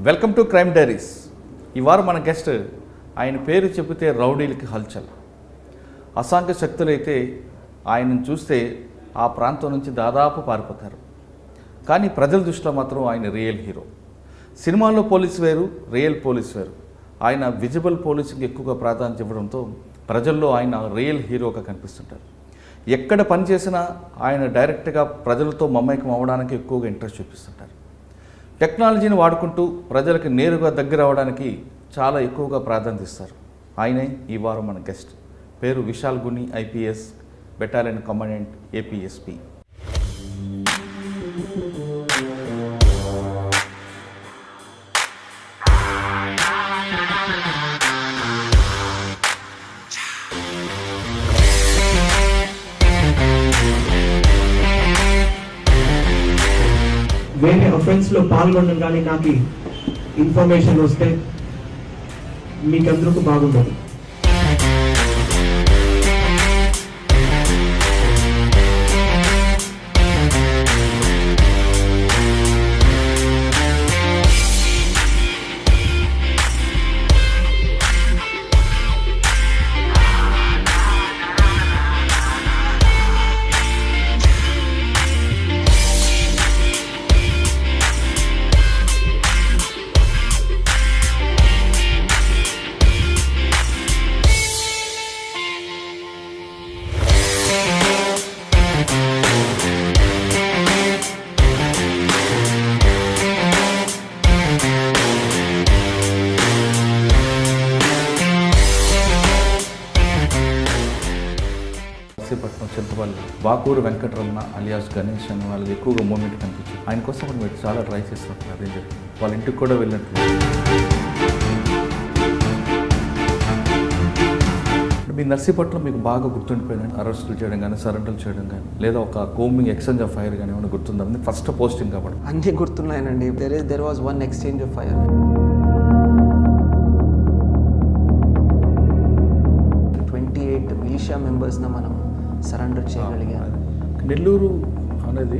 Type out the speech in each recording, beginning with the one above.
Welcome to crime diaries. ఈ వారం మన గెస్ట్ ఆయన పేరు చెబితే రౌడీలకి హల్చల్. అసాంఘిక శక్తులైతే ఆయనను చూస్తే ఆ ప్రాంతం నుంచి దాదాపు పారిపోతారు. కానీ ప్రజల దృష్టిలో మాత్రం ఆయన రియల్ హీరో. సినిమాల్లో పోలీసు వేరు, రియల్ పోలీసు వేరు. ఆయన విజిబుల్ పోలీసింగ్ ఎక్కువగా ప్రాధాన్యత ఇవ్వడంతో ప్రజల్లో ఆయన రియల్ హీరోగా కనిపిస్తుంటారు. ఎక్కడ పనిచేసినా ఆయన డైరెక్ట్గా ప్రజలతో మమేకం అవ్వడానికి ఎక్కువగా ఇంట్రెస్ట్ చూపిస్తుంటారు. టెక్నాలజీని వాడుకుంటూ ప్రజలకు నేరుగా దగ్గర అవ్వడానికి చాలా ఎక్కువగా ప్రాధాన్యత ఇస్తారు. ఆయనే ఈ వారం మన గెస్ట్. పేరు Vishal Guni, IPS, battalion commandant, APSP. వేరే అఫెన్స్లో పాల్గొనడం కానీ నాకు ఇన్ఫర్మేషన్ వస్తే మీకందరికీ బాగుండదు. నర్సీపట్నం, చింతపల్లి, బాకూరు వెంకటరమణ అలియాస్ గణేష్ అనే వాళ్ళకి ఎక్కువగా మూమెంట్ కనిపించింది. ఆయన కోసం కూడా మీరు చాలా ట్రై చేస్తున్నారు. అదే జరిగింది. వాళ్ళ ఇంటికి కూడా వెళ్ళినట్టు. మీ నర్సీపట్నం మీకు బాగా గుర్తుండిపోయింది. అరెస్టులు చేయడం కానీ, సరెండర్లు చేయడం కానీ, లేదా ఒక కోమింగ్ ఎక్స్చేంజ్ ఆఫ్ ఫైర్ కానీ ఏమైనా గుర్తుందా? ఫస్ట్ పోస్టింగ్ కాబట్టి అన్నీ గుర్తున్నాయనండి. There was one exchange of fire. 28 militia మెంబర్స్ని మనం సరెండర్ చేయగలిగాం. నెల్లూరు అనేది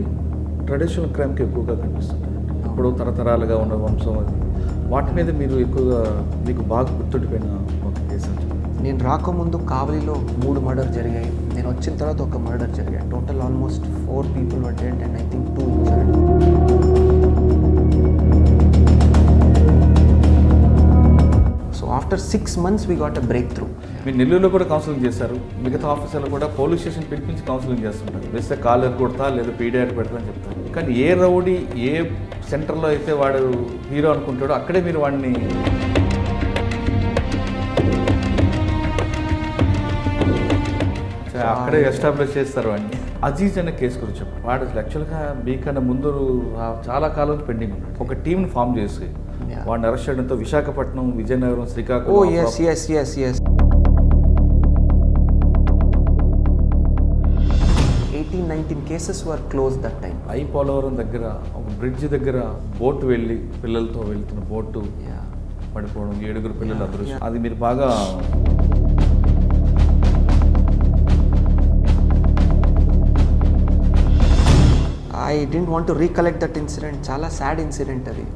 ట్రెడిషనల్ క్రైమ్కి ఎక్కువగా కనిపిస్తుంది. ఇప్పుడు తరతరాలుగా ఉన్న వంశం అది. వాటి మీద మీరు ఎక్కువగా మీకు బాగా గుర్తుండిపోయిన ఒక కేసు? నేను రాకముందు కావలిలో 3 మర్డర్ జరిగాయి. నేను వచ్చిన తర్వాత ఒక మర్డర్ జరిగాయి. Total almost 4 people were dead and I think 2 injured. So after 6 months we got a breakthrough. మీరు నెల్లూరులో కూడా కౌన్సిలింగ్ చేశారు. మిగతా ఆఫీసర్లు కూడా పోలీస్ స్టేషన్ పిలిపించి కౌన్సిలింగ్ చేస్తుంటారు. వేస్తే కాలర్ కొడతా లేదా పీడియాట్ పెడతా అని చెప్తారు. కానీ ఏ రౌడీ ఏ సెంటర్లో అయితే వాడు హీరో అనుకుంటాడో అక్కడే మీరు వాడిని అక్కడే ఎస్టాబ్లిష్ చేస్తారు. వాడిని అజీజ్ అనే కేసు గురించి చెప్పారు. వాడు యాక్చువల్గా మీకన్నా ముందు చాలా కాలం పెండింగ్ ఉన్నాడు. ఒక టీంని ఫామ్ చేసి వాడిని అరెస్ట్ చేయడంతో Visakhapatnam, Vizianagaram, Srikakulam. 18-19 cases were closed that time. Polavaram దగ్గర ఒక బ్రిడ్జ్ దగ్గర బోటు వెళ్ళి పిల్లలతో వెళ్తున్న బోటు పడిపోవడం, 7 పిల్లలు అదృష్టం. అది మీరు బాగా I didn't want to recollect that incident. చాలా సాడ్ ఇన్సిడెంట్ అది.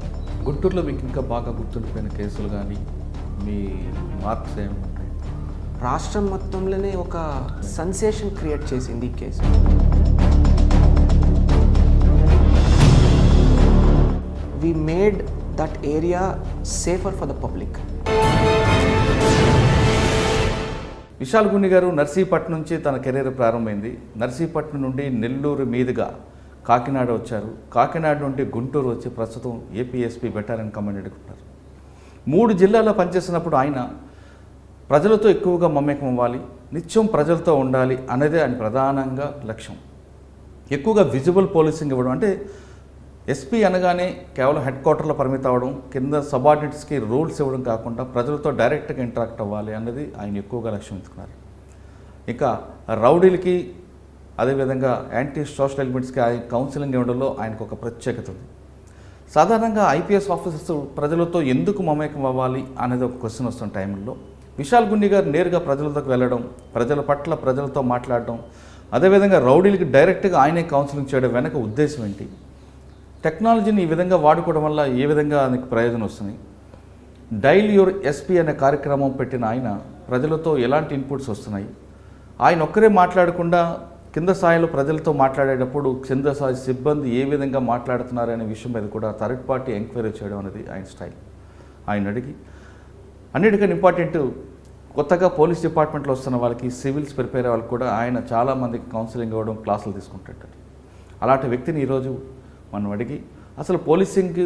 గుంటూరులో మీకు ఇంకా బాగా గుర్తుండిపోయిన కేసులు కానీ మీ మార్క్స్ ఏముంటాయి? రాష్ట్రం మొత్తంలోనే ఒక సెన్సేషన్ క్రియేట్ చేసింది ఈ case. We made that area safer for the public. Vishal Gunni garu Narsipatnam నుంచి తన కెరీర్ ప్రారంభమైంది. నర్సీపట్నం నుండి నెల్లూరు మీదుగా కాకినాడ వచ్చారు. కాకినాడ నుండి గుంటూరు వచ్చి ప్రస్తుతం ఏపీఎస్పీ బెటాలియన్ కమాండెంట్గా ఉన్నారు. 3 జిల్లాల్లో పనిచేసినప్పుడు ఆయన ప్రజలతో ఎక్కువగా మమేకం అవ్వాలి, నిత్యం ప్రజలతో ఉండాలి అనేది ఆయన ప్రధానంగా లక్ష్యం. ఎక్కువగా విజిబుల్ పోలీసింగ్ ఇవ్వడం, అంటే ఎస్పీ అనగానే కేవలం హెడ్ క్వార్టర్లో పరిమితం అవ్వడం, కింద సబార్డినేట్స్కి రూల్స్ ఇవ్వడం కాకుండా ప్రజలతో డైరెక్ట్గా ఇంటరాక్ట్ అవ్వాలి అన్నది ఆయన ఎక్కువగా లక్ష్యం ఉంచుకున్నారు. ఇంకా రౌడీలకి అదేవిధంగా యాంటీ సోషల్ ఎలిమెంట్స్కి ఆయన కౌన్సిలింగ్ ఇవ్వడంలో ఆయనకు ఒక ప్రత్యేకత ఉంది. సాధారణంగా ఐపీఎస్ ఆఫీసర్స్ ప్రజలతో ఎందుకు మమేకం అవ్వాలి అనేది ఒక క్వశ్చన్ వస్తున్న టైంలో విశాల్ గుని గారు నేరుగా ప్రజలతో వెళ్ళడం, ప్రజల పట్ల ప్రజలతో మాట్లాడడం, అదేవిధంగా రౌడీలకి డైరెక్ట్గా ఆయనే కౌన్సిలింగ్ చేయడం వెనక ఉద్దేశం ఏంటి? టెక్నాలజీని ఈ విధంగా వాడుకోవడం వల్ల ఏ విధంగా నీకు ప్రయోజనం వస్తుంది? డైల్ యువర్ ఎస్పీ అనే కార్యక్రమం పెట్టిన ఆయన ప్రజలతో ఎలాంటి ఇన్పుట్స్ వస్తున్నాయి? ఆయన ఒక్కరే మాట్లాడకుండా కింద స్థాయిలో ప్రజలతో మాట్లాడేటప్పుడు కింద స్థాయి సిబ్బంది ఏ విధంగా మాట్లాడుతున్నారు అనే విషయం మీద కూడా థర్డ్ పార్టీ ఎంక్వైరీ చేయడం అనేది ఆయన స్టైల్. ఆయన అడిగి అన్నిటికన్నా ఇంపార్టెంట్, కొత్తగా పోలీస్ డిపార్ట్మెంట్లో వస్తున్న వాళ్ళకి, సివిల్స్ ప్రిపేర్ అయ్యే వాళ్ళకి కూడా ఆయన చాలామందికి కౌన్సిలింగ్ ఇవ్వడం, క్లాసులు తీసుకుంటుంటారు. అలాంటి వ్యక్తిని ఈరోజు మనం అడిగి అసలు పోలీసింగ్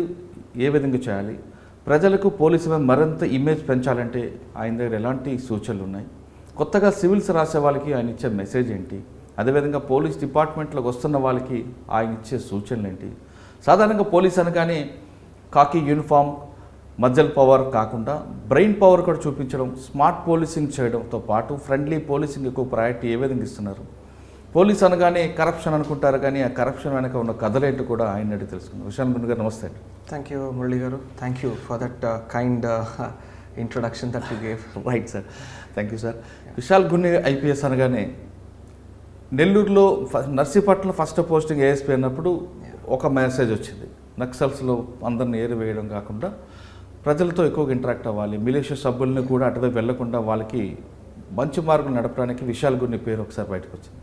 ఏ విధంగా చేయాలి, ప్రజలకు పోలీసు మీద మరింత ఇమేజ్ పెంచాలంటే ఆయన దగ్గర ఎలాంటి సూచనలు ఉన్నాయి, కొత్తగా సివిల్స్ రాసే వాళ్ళకి ఆయన ఇచ్చే మెసేజ్ ఏంటి, అదేవిధంగా పోలీస్ డిపార్ట్మెంట్లోకి వస్తున్న వాళ్ళకి ఆయన ఇచ్చే సూచనలు ఏంటి? సాధారణంగా పోలీస్ అనగానే కాకి యూనిఫామ్, మజ్జల్ పవర్ కాకుండా బ్రెయిన్ పవర్ కూడా చూపించడం, స్మార్ట్ పోలీసింగ్ చేయడంతో పాటు ఫ్రెండ్లీ పోలీసింగ్ ఎక్కువ ప్రయారిటీ ఏ విధంగా ఇస్తున్నారు? పోలీస్ అనగానే కరప్షన్ అనుకుంటారు, కానీ ఆ కరప్షన్ వెనక ఉన్న కథలేంటో కూడా ఆయన అడిగి తెలుసుకున్నాం. విశాల్ గుండు గారు నమస్తే అండి. థ్యాంక్ యూ మురళి గారు, thank you for that kind introduction that you gave. Right sir, thank you sir. Vishal గుండు ఐపీఎస్ అనగానే నెల్లూరులో నర్సీపట్నంలో ఫస్ట్ పోస్టింగ్ ఏఎస్పీ అన్నప్పుడు ఒక మెసేజ్ వచ్చింది, నక్సల్స్లో అందరిని ఏరివేయడం కాకుండా ప్రజలతో ఎక్కువగా ఇంటరాక్ట్ అవ్వాలి, మిలిషియా సభ్యుల్ని కూడా అటువైపు వెళ్లకుండా వాళ్ళకి మంచి మార్గం నడపడానికి విశాల్ గుండు పేరు ఒకసారి బయటకు వచ్చింది.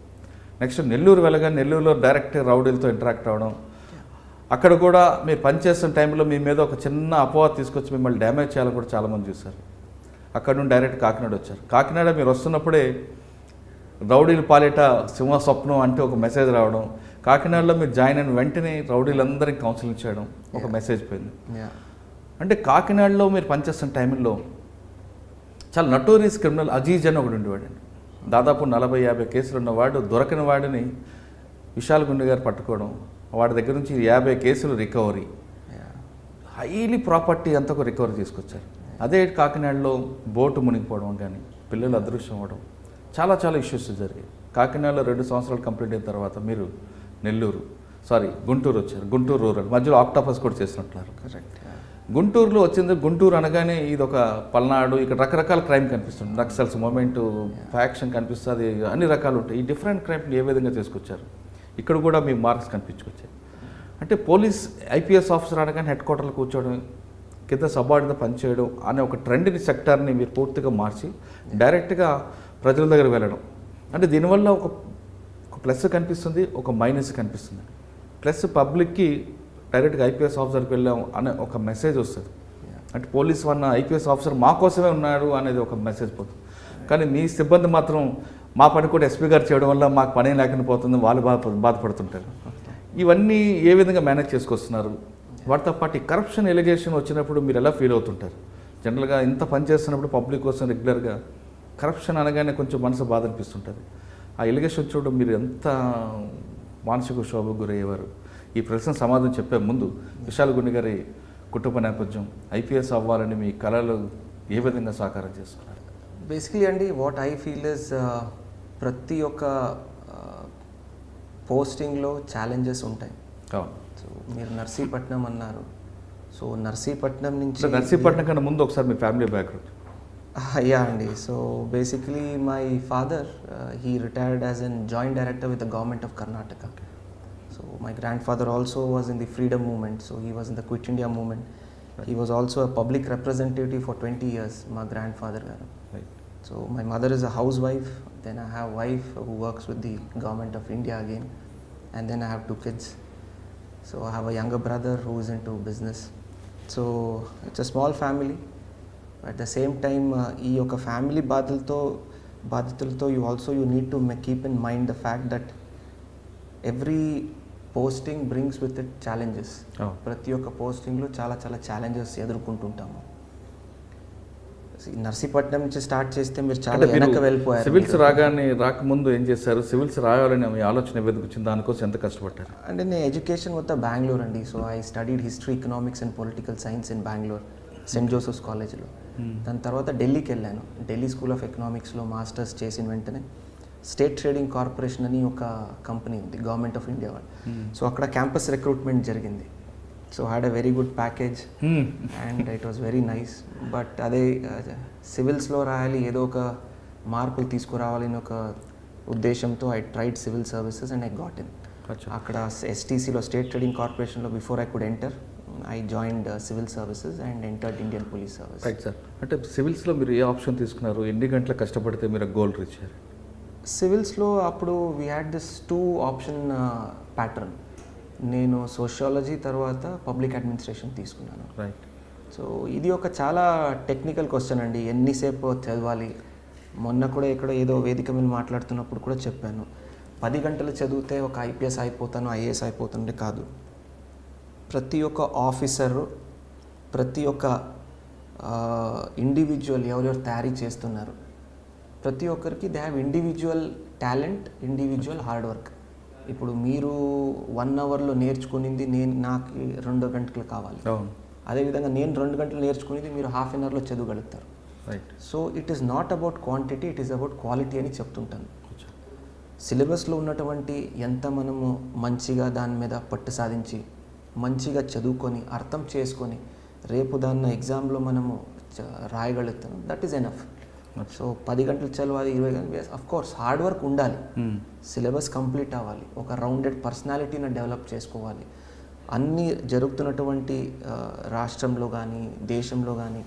నెక్స్ట్ నెల్లూరు వెళ్ళగా నెల్లూరులో డైరెక్ట్ రౌడీలతో ఇంటరాక్ట్ అవ్వడం, అక్కడ కూడా మీరు పనిచేస్తున్న టైంలో మీ మీద ఒక చిన్న అపవాదం తీసుకొచ్చి మిమ్మల్ని డ్యామేజ్ చేయాలని కూడా చాలామంది చూశారు. అక్కడ నుండి డైరెక్ట్ కాకినాడ వచ్చారు. కాకినాడ మీరు వస్తున్నప్పుడే రౌడీలు పాలేట సింహ స్వప్నం అంటే ఒక మెసేజ్ రావడం, కాకినాడలో మీరు జాయిన్ అయిన వెంటనే రౌడీలందరికీ కౌన్సిలింగ్ చేయడం, ఒక మెసేజ్ పోయింది. అంటే కాకినాడలో మీరు పనిచేస్తున్న టైంలో చాలా నటోరియస్ క్రిమినల్ అజీజ్ అని ఒకడు ఉండేవాడండి. దాదాపు 40-50 కేసులు ఉన్నవాడు, దొరకని వాడిని విశాల్ గుండు గారు పట్టుకోవడం, వాడి దగ్గర నుంచి 50 కేసులు రికవరీ, హైలీ ప్రాపర్టీ అంతా ఒక రికవరీ తీసుకొచ్చారు. అదే కాకినాడలో బోటు మునిగిపోవడం కానీ, పిల్లలు అదృశ్యం అవ్వడం, చాలా చాలా ఇష్యూస్ జరిగాయి. కాకినాడలో 2 సంవత్సరాలు కంప్లీట్ అయిన తర్వాత మీరు గుంటూరు వచ్చారు. గుంటూరు రూరల్ మధ్యలో ఆక్టోపస్ కూడా చేసినట్టున్నారు. కరెక్ట్. గుంటూరులో వచ్చింది. గుంటూరు అనగానే ఇది ఒక పల్నాడు, ఇక్కడ రకరకాల క్రైమ్ కనిపిస్తుంది, నక్సల్స్ మూమెంట్, ఫ్యాక్షన్ కనిపిస్తుంది, అన్ని రకాలు ఉంటాయి. ఈ డిఫరెంట్ క్రైమ్ని ఏ విధంగా తీసుకొచ్చారు? ఇక్కడ కూడా మీ మార్క్స్ కనిపించుకొచ్చాయి. అంటే పోలీస్ ఐపీఎస్ ఆఫీసర్ అనగానే హెడ్ క్వార్టర్లో కూర్చోవడం, కింద సబార్డిన పనిచేయడం అనే ఒక ట్రెండ్ని, సెక్టార్ని మీరు పూర్తిగా మార్చి డైరెక్ట్గా ప్రజల దగ్గర వెళ్ళడం. అంటే దీనివల్ల ఒక ప్లస్ కనిపిస్తుంది, ఒక మైనస్ కనిపిస్తుంది. ప్లస్ పబ్లిక్కి డైరెక్ట్గా ఐపీఎస్ ఆఫీసర్కి వెళ్ళాం అనే ఒక మెసేజ్ వస్తుంది. అంటే పోలీస్ వన్న ఐపీఎస్ ఆఫీసర్ మా కోసమే ఉన్నాడు అనేది ఒక మెసేజ్ పోతుంది. కానీ మీ సిబ్బంది మాత్రం మా పని కూడా ఎస్పీ గారు చేయడం వల్ల మాకు పని లేకుండా పోతుంది, వాళ్ళు బాధపడుతుంటారు. ఇవన్నీ ఏ విధంగా మేనేజ్ చేసుకొస్తున్నారు? వాటితో పాటు ఈ కరప్షన్ ఎలిగేషన్ వచ్చినప్పుడు మీరు ఎలా ఫీల్ అవుతుంటారు? జనరల్గా ఇంత పని చేస్తున్నప్పుడు పబ్లిక్ కోసం రెగ్యులర్గా కరప్షన్ అనగానే కొంచెం మనసు బాధ అనిపిస్తుంటుంది. ఆ ఎలిగేషన్ చూడడం మీరు ఎంత మానసిక శోభకు గురయ్యేవారు? ఈ ప్రశ్న సమాధానం చెప్పే ముందు విశాల్ గుండు గారి కుటుంబ నేపథ్యం, ఐపీఎస్ అవ్వాలని మీ కళలు ఏ విధంగా సాకారం చేసుకున్నారు? బేసిక్లీ అండి, వాట్ ఐ ఫీల్ ఇస్ ప్రతి ఒక్క పోస్టింగ్లో ఛాలెంజెస్ ఉంటాయి. సో మీరు నర్సీపట్నం అన్నారు. సో నర్సీపట్నం నుంచి, నర్సీపట్నం కన్నా ముందు ఒకసారి మీ ఫ్యామిలీ బ్యాక్గ్రౌండ్. యా అండి. So basically my father he retired as an joint director with the government of Karnataka. So my grandfather also was in the freedom movement, so he was in the Quit India movement. Right. He was also a public representative for 20 years, my grandfather garu. Right. So my mother is a housewife, then I have a wife who works with the government of India again, and then I have 2 kids. So I have a younger brother who is into business. So it's a small family. At the same time, ee oka family బాధ్యతలతో you need to keep in mind the fact that every posting brings with it challenges. ప్రతి ఒక్క పోస్టింగ్లో చాలా చాలా challenges ఎదుర్కొంటుంటాము. Narsipatnam నుంచి start చేస్తే మీరు చాలా వెనక్కి వెళ్ళిపోయారు. సివిల్స్ రాకముందు ఏం చేశారు? సివిల్స్ రాయాలని మీ ఆలోచన ఏదైనా వచ్చింది? దానికోసం ఎంత కష్టపడ్డారు? అంటే నేను ఎడ్యుకేషన్ మొత్తం బెంగళూరు అండి. So I studied history, economics and political science in Bengaluru, Saint Joseph's కాలేజ్లో. దాని తర్వాత ఢిల్లీకి వెళ్ళాను. ఢిల్లీ స్కూల్ ఆఫ్ ఎకనామిక్స్లో మాస్టర్స్ చేసిన వెంటనే స్టేట్ ట్రేడింగ్ కార్పొరేషన్ అని ఒక కంపెనీ ఉంది, గవర్నమెంట్ ఆఫ్ ఇండియా వాళ్ళు. సో అక్కడ క్యాంపస్ రిక్రూట్మెంట్ జరిగింది. So had a very good package and it was very nice. But అదే సివిల్స్లో రాయాలి, ఏదో ఒక మార్పులు తీసుకురావాలని ఒక ఉద్దేశంతో I tried civil services and I got in. అచ్చా. అక్కడ ఎస్టీసీలో స్టేట్ ట్రేడింగ్ కార్పొరేషన్లో before I could enter I joined civil services and entered Indian police service. Right sir. అంటే సివిల్స్లో మీరు ఏ ఆప్షన్ తీసుకున్నారు, ఎన్ని గంటలు కష్టపడితే మీరు గోల్ రీచ్ అయ్యారు? సివిల్స్లో అప్పుడు we had this 2 option pattern. నేను సోషియాలజీ తర్వాత పబ్లిక్ అడ్మినిస్ట్రేషన్ తీసుకున్నాను. రైట్. సో ఇది ఒక చాలా టెక్నికల్ క్వశ్చన్ అండి, ఎన్నిసేపు చదవాలి. మొన్న కూడా ఎక్కడో ఏదో వేదిక మీద మాట్లాడుతున్నప్పుడు కూడా చెప్పాను, 10 గంటలు చదివితే ఒక ఐపీఎస్ అయిపోతాను, ఐఏఎస్ అయిపోతుండే కాదు. ప్రతి ఒక్క ఆఫీసరు, ప్రతి ఒక్క ఇండివిజువల్ ఎవరెవరు తయారీ చేస్తున్నారు, ప్రతి ఒక్కరికి they have individual talent, individual hard work. ఇప్పుడు మీరు 1 అవర్లో నేర్చుకునింది నాకు 2 గంటలు కావాలి. అదేవిధంగా నేను 2 గంటలు నేర్చుకునేది మీరు హాఫ్ అన్ అవర్లో చదవగలుగుతారు. Right. So it is not about quantity, it is about quality అని చెప్తుంటాను. సిలబస్లో ఉన్నటువంటి ఎంత మనము మంచిగా దాని మీద పట్టు సాధించి మంచిగా చదువుకొని అర్థం చేసుకొని రేపు దాన్ని ఎగ్జామ్లో మనము రాయగలుగుతాం, దట్ ఈస్ ఎనఫ్. సో 10 గంటలు చదవాలి, 20 గంటలు, అఫ్ కోర్స్ హార్డ్ వర్క్ ఉండాలి, సిలబస్ కంప్లీట్ అవ్వాలి, ఒక రౌండెడ్ పర్సనాలిటీని డెవలప్ చేసుకోవాలి. అన్నీ జరుగుతున్నటువంటి రాష్ట్రంలో కానీ దేశంలో కానీ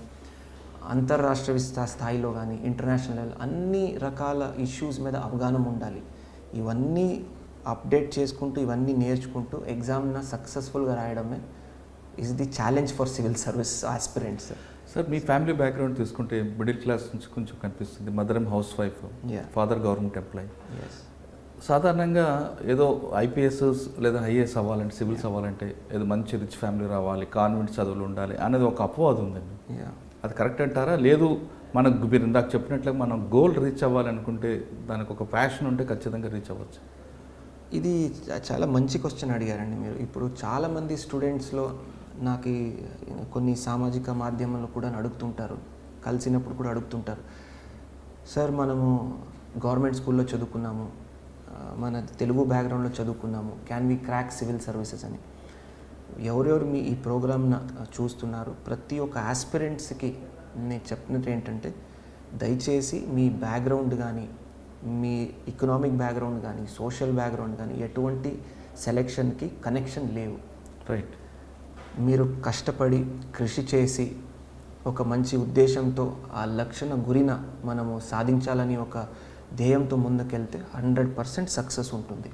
అంతర్రాష్ట్ర స్థాయిలో కానీ ఇంటర్నేషనల్ లెవెల్ అన్ని రకాల ఇష్యూస్ మీద అవగాహన ఉండాలి. ఇవన్నీ అప్డేట్ చేసుకుంటూ ఇవన్నీ నేర్చుకుంటూ ఎగ్జామ్ని సక్సెస్ఫుల్గా రాయడమే is the challenge for civil service aspirants. Sir, మీ ఫ్యామిలీ బ్యాక్గ్రౌండ్ తీసుకుంటే మిడిల్ క్లాస్ నుంచి కొంచెం కనిపిస్తుంది. Mother um housewife, father government employee. సాధారణంగా ఏదో ఐపీఎస్ లేదా ఐఏఎస్ అవ్వాలంటే, సివిల్స్ అవ్వాలంటే ఏదో మంచి రిచ్ ఫ్యామిలీ రావాలి, కాన్వెంట్ చదువులు ఉండాలి అనేది ఒక అపవాదం ఉందండి. అది కరెక్ట్ అంటారా? లేదు, మనకు మీరు ఇందాక చెప్పినట్లుగా మనం గోల్ రీచ్ అవ్వాలనుకుంటే దానికి ఒక ప్యాషన్ ఉంటే ఖచ్చితంగా రీచ్ అవ్వచ్చు. ఇది చాలా మంచి క్వశ్చన్ అడిగారండి మీరు. ఇప్పుడు చాలామంది స్టూడెంట్స్లో నాకు కొన్ని సామాజిక మాధ్యమాల్లో కూడా అడుగుతుంటారు, కలిసినప్పుడు కూడా అడుగుతుంటారు, సార్ మనము గవర్నమెంట్ స్కూల్లో చదువుకున్నాము, మన తెలుగు బ్యాక్గ్రౌండ్లో చదువుకున్నాము, can we crack civil services అని. ఎవరెవరు మీ ఈ ప్రోగ్రామ్ను చూస్తున్నారు, ప్రతి ఒక్క ఆస్పిరెంట్స్కి నేను చెప్పినట్టు ఏంటంటే, దయచేసి మీ బ్యాక్గ్రౌండ్ కానీ, మీ ఎకనామిక్ బ్యాక్గ్రౌండ్ కానీ, సోషల్ బ్యాక్గ్రౌండ్ కానీ ఎటువంటి సెలెక్షన్కి కనెక్షన్ లేవు. రైట్. మీరు కష్టపడి కృషి చేసి ఒక మంచి ఉద్దేశంతో ఆ లక్ష్య గురిన మనము సాధించాలని ఒక ధ్యేయంతో ముందుకెళ్తే 100% సక్సెస్ ఉంటుంది.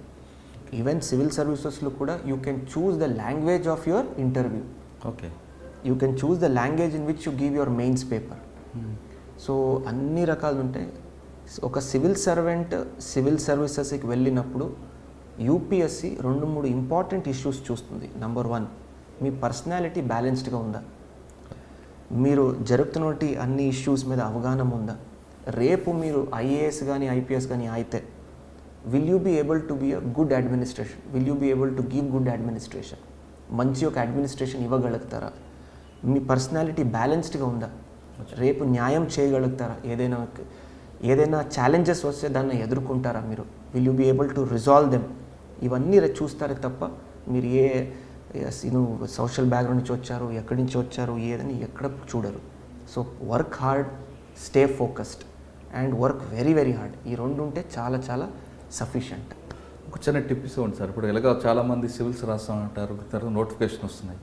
ఈవెన్ సివిల్ సర్వీసెస్లో కూడా you can choose the language of your interview. Okay. You can choose the language in which you give your mains paper. So అన్ని రకాలు ఉంటాయి. ఒక సివిల్ సర్వెంట్ సివిల్ సర్వీసెస్కి వెళ్ళినప్పుడు యూపీఎస్సి 2-3 ఇంపార్టెంట్ ఇష్యూస్ చూస్తుంది. Number 1, మీ personality బ్యాలెన్స్డ్గా ఉందా, మీరు జరుగుతున్నటువంటి అన్ని ఇష్యూస్ మీద అవగాహన ఉందా, రేపు మీరు ఐఏఎస్ కానీ ఐపీఎస్ కానీ అయితే will you be able to be a good administration, will you be able to give good administration, మంచి ఒక అడ్మినిస్ట్రేషన్ ఇవ్వగలుగుతారా, మీ పర్సనాలిటీ బ్యాలెన్స్డ్గా ఉందా, రేపు న్యాయం చేయగలుగుతారా, ఏదైనా ఛాలెంజెస్ వస్తే దాన్ని ఎదుర్కొంటారా మీరు, will you be able to resolve them. ఇవన్నీ చూస్తారే తప్ప మీరు సోషల్ బ్యాక్గ్రౌండ్ నుంచి వచ్చారు, ఎక్కడి నుంచి వచ్చారు, ఏదని ఎక్కడ చూడరు. So work hard, stay focused and work very very hard. ఈ 2 ఉంటే చాలా చాలా సఫిషియంట్. ఒక చిన్న టిప్ ఇవ్వండి సార్. ఇప్పుడు ఎలాగో చాలామంది సివిల్స్ రాస్తా ఉంటారు, తర్వాత నోటిఫికేషన్ వస్తున్నాయి,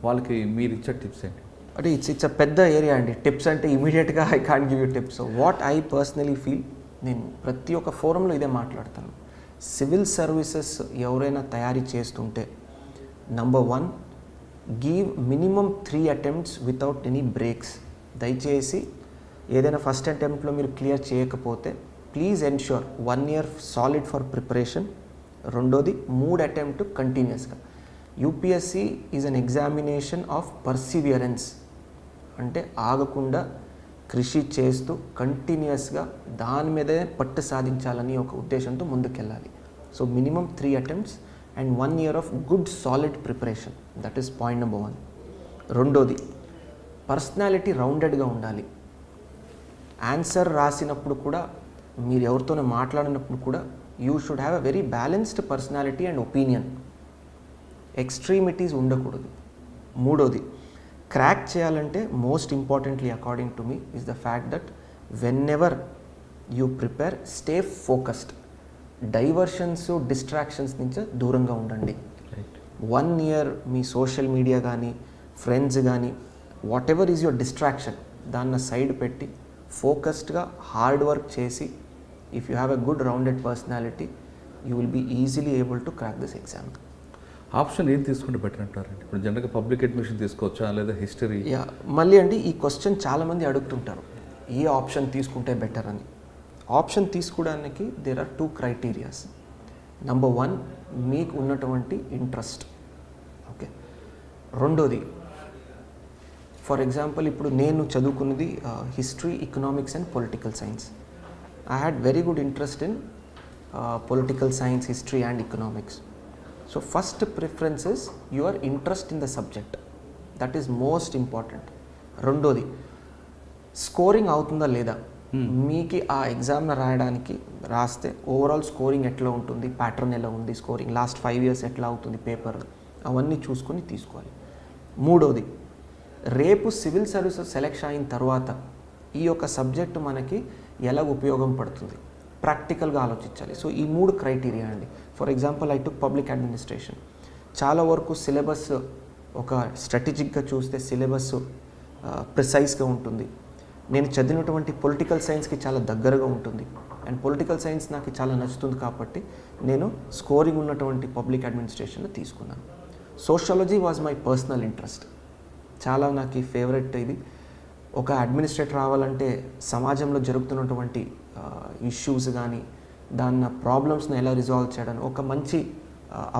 వాళ్ళకి మీరు ఇచ్చే టిప్స్ ఏంటి? అంటే ఇట్స్ అ పెద్ద ఏరియా అండి. టిప్స్ అంటే ఇమీడియట్గా I can't give you tips. What I personally feel, నేను ప్రతి ఒక్క ఫోరంలో ఇదే మాట్లాడతాను. సివిల్ సర్వీసెస్ ఎవరైనా తయారీ చేస్తుంటే number 1, give minimum 3 attempts without any breaks. దయచేసి ఏదైనా ఫస్ట్ అటెంప్ట్లో మీరు క్లియర్ చేయకపోతే please ensure 1 year solid for preparation. రెండోది 3 అటెంప్ట్ కంటిన్యూస్గా. UPSC is an examination of perseverance, అంటే ఆగకుండా కృషి చేస్తూ కంటిన్యూస్గా దాని మీదే పట్టు సాధించాలని ఒక ఉద్దేశంతో ముందుకెళ్ళాలి. So minimum 3 attempts and 1 year of good solid preparation, that is point number 1. రెండోది, పర్సనాలిటీ రౌండెడ్గా ఉండాలి. ఆన్సర్ రాసినప్పుడు కూడా, మీరు ఎవరితోనే మాట్లాడినప్పుడు కూడా you should have a very balanced personality and opinion. Extremities ఉండకూడదు. మూడోది, క్రాక్ చేయాలంటే most importantly according to me is the fact that whenever you prepare, stay focused. Diversions distractions నుంచి దూరంగా ఉండండి. రైట్. 1 year మీ సోషల్ మీడియా కానీ friends కానీ whatever is your distraction దాన్ని సైడ్ పెట్టి ఫోకస్డ్గా హార్డ్ వర్క్ చేసి if you have a good rounded personality you will be easily able to crack this exam. Option ఏం తీసుకుంటే బెటర్ అంటారండి? ఇప్పుడు జనరల్గా పబ్లిక్ అడ్మిషన్ తీసుకోవచ్చా లేదా హిస్టరీ? యా, మళ్ళీ అండి ఈ క్వశ్చన్ చాలామంది అడుగుతుంటారు ఏ ఆప్షన్ తీసుకుంటే బెటర్ అని. ఆప్షన్ తీసుకోవడానికి దేర్ ఆర్ 2 criteria. Number 1, మీకు ఉన్నటువంటి ఇంట్రెస్ట్. ఓకే. రెండోది, ఫర్ ఎగ్జాంపుల్ ఇప్పుడు నేను చదువుకున్నది history, economics and political science. I had very good interest in political science, history and economics. So first preference is your interest in the subject. That is most important. రెండోది, scoring అవుతుందా లేదా. మీకు ఆ ఎగ్జామ్ను రాస్తే overall scoring ఎట్లా ఉంటుంది, pattern ఎలా ఉంది, స్కోరింగ్ లాస్ట్ 5 years ఎట్లా అవుతుంది పేపర్, అవన్నీ చూసుకొని తీసుకోవాలి. మూడోది, రేపు సివిల్ సర్వీసెస్ సెలెక్షన్ అయిన తర్వాత ఈ యొక్క సబ్జెక్టు మనకి ఎలా ఉపయోగం పడుతుంది ప్రాక్టికల్గా ఆలోచించాలి. సో ఈ 3 criteria అండి. For example I took public administration. చాలా వరకు సిలబస్ ఒక స్ట్రాటజిక్గా చూస్తే సిలబస్ ప్రిసైజ్గా ఉంటుంది. నేను చదివినటువంటి పొలిటికల్ సైన్స్కి చాలా దగ్గరగా ఉంటుంది అండ్ పొలిటికల్ సైన్స్ నాకు చాలా నచ్చుతుంది కాబట్టి నేను స్కోరింగ్ ఉన్నటువంటి పబ్లిక్ అడ్మినిస్ట్రేషన్లో తీసుకున్నాను. Sociology was my personal interest. చాలా నాకు ఫేవరెట్ ఇది. ఒక అడ్మినిస్ట్రేటర్ రావాలంటే సమాజంలో జరుగుతున్నటువంటి ఇష్యూస్ కానీ దాని ప్రాబ్లమ్స్ని ఎలా రిజాల్వ్ చేయడం ఒక మంచి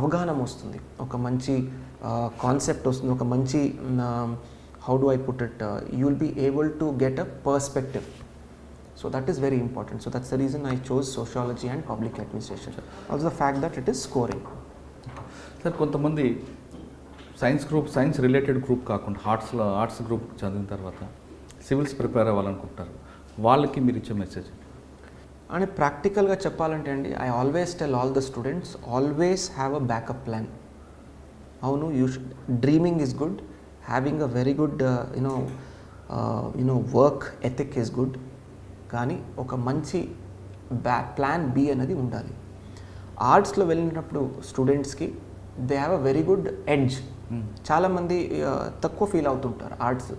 అవగాహన వస్తుంది, ఒక మంచి కాన్సెప్ట్ వస్తుంది, ఒక మంచి how do I put it, you will be able to get a perspective. So that is very important. So that's the reason I chose sociology and public administration. Also the fact that it is scoring. Sir కొంతమంది science related group కాకుండా arts group చదివిన తర్వాత civils prepare అవ్వాలనుకుంటారు, వాళ్ళకి మీరు ఇచ్చే message? అని ప్రాక్టికల్గా చెప్పాలంటే అండి, I always tell all the students always have a backup plan. అవును, dreaming is good, having a very good work ethic is good, కానీ ఒక మంచి ప్లాన్ బి అనేది ఉండాలి. ఆర్ట్స్లో వెళ్ళినప్పుడు స్టూడెంట్స్కి they have a very good edge. చాలామంది తక్కువ ఫీల్ అవుతుంటారు ఆర్ట్స్.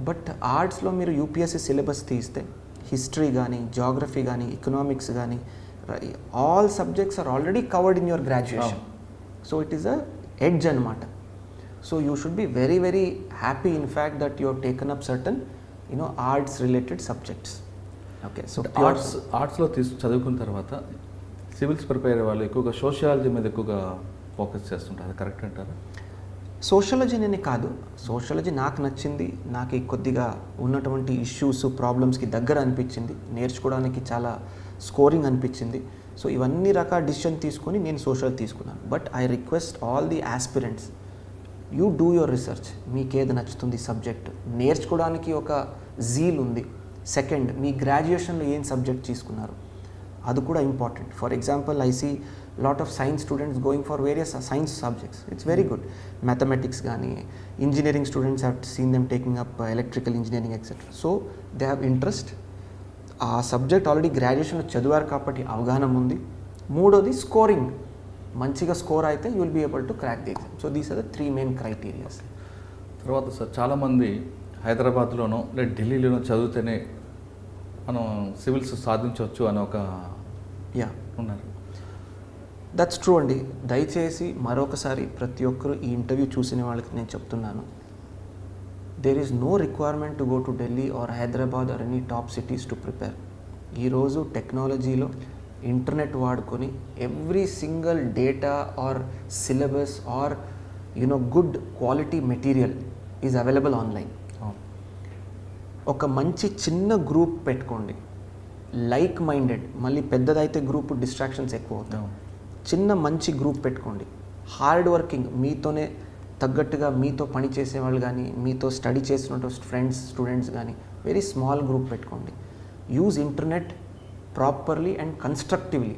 బట్ ఆర్ట్స్లో మీరు యూపీఎస్సీ సిలబస్ తీస్తే హిస్టరీ కానీ, జాగ్రఫీ కానీ, ఎకనామిక్స్ కానీ all subjects are already covered in your graduation. So it is a edge అనమాట. So you should be very, very happy in fact that you have taken up certain, arts related subjects. Okay, so ఆర్ట్స్లో చదువుకున్న తర్వాత civils prepare వాళ్ళు ఎక్కువగా sociology మీద ఎక్కువగా focus చేస్తుంటారు, correct అంటారా? Sociology నేను కాదు, సోషాలజీ నాకు నచ్చింది, నాకు కొద్దిగా ఉన్నటువంటి ఇష్యూస్ ప్రాబ్లమ్స్కి దగ్గర అనిపించింది, నేర్చుకోవడానికి చాలా స్కోరింగ్ అనిపించింది. సో ఇవన్నీ రకాల డిసిషన్ తీసుకొని నేను సోషల్ తీసుకున్నాను. But I request all the aspirants, you do your research. మీకు ఏది నచ్చుతుంది సబ్జెక్ట్, నేర్చుకోవడానికి ఒక జీల్ ఉంది. సెకండ్, మీ గ్రాడ్యుయేషన్లో ఏం సబ్జెక్ట్ తీసుకున్నారు అది కూడా important. For example I see lot of science students going for various science subjects. It's very good. Mathematics కానీ, engineering students have seen them taking up electrical engineering etcetera. So they have interest. ఆ subject already గ్రాడ్యుయేషన్లో చదివారు కాబట్టి అవగాహన ఉంది. మూడోది scoring. మంచిగా score అయితే you will be able to crack the exam. So these are the 3 main criteria. తర్వాత సార్ చాలామంది హైదరాబాద్లోనో లేదా ఢిల్లీలోనో చదివితేనే మనం సివిల్స్ సాధించవచ్చు అని ఒక ఉన్నారు. దట్స్ ట్రూ అండి. దయచేసి మరొకసారి ప్రతి ఒక్కరు ఈ ఇంటర్వ్యూ చూసిన వాళ్ళకి నేను చెప్తున్నాను, there is no requirement to go to Delhi or Hyderabad or any top cities to prepare. ఈరోజు టెక్నాలజీలో ఇంటర్నెట్ వాడుకొని every single data or syllabus or good quality material is available online. ఒక మంచి చిన్న గ్రూప్ పెట్టుకోండి, లైక్ మైండెడ్. మళ్ళీ పెద్దదైతే గ్రూప్ డిస్ట్రాక్షన్స్ ఎక్కువ అవుతాయి. చిన్న మంచి గ్రూప్ పెట్టుకోండి, హార్డ్ వర్కింగ్, మీతోనే తగ్గట్టుగా మీతో పని చేసేవాళ్ళు కానీ, మీతో స్టడీ చేసినట్టు ఫ్రెండ్స్ స్టూడెంట్స్ కానీ వెరీ స్మాల్ గ్రూప్ పెట్టుకోండి. Use internet properly and constructively.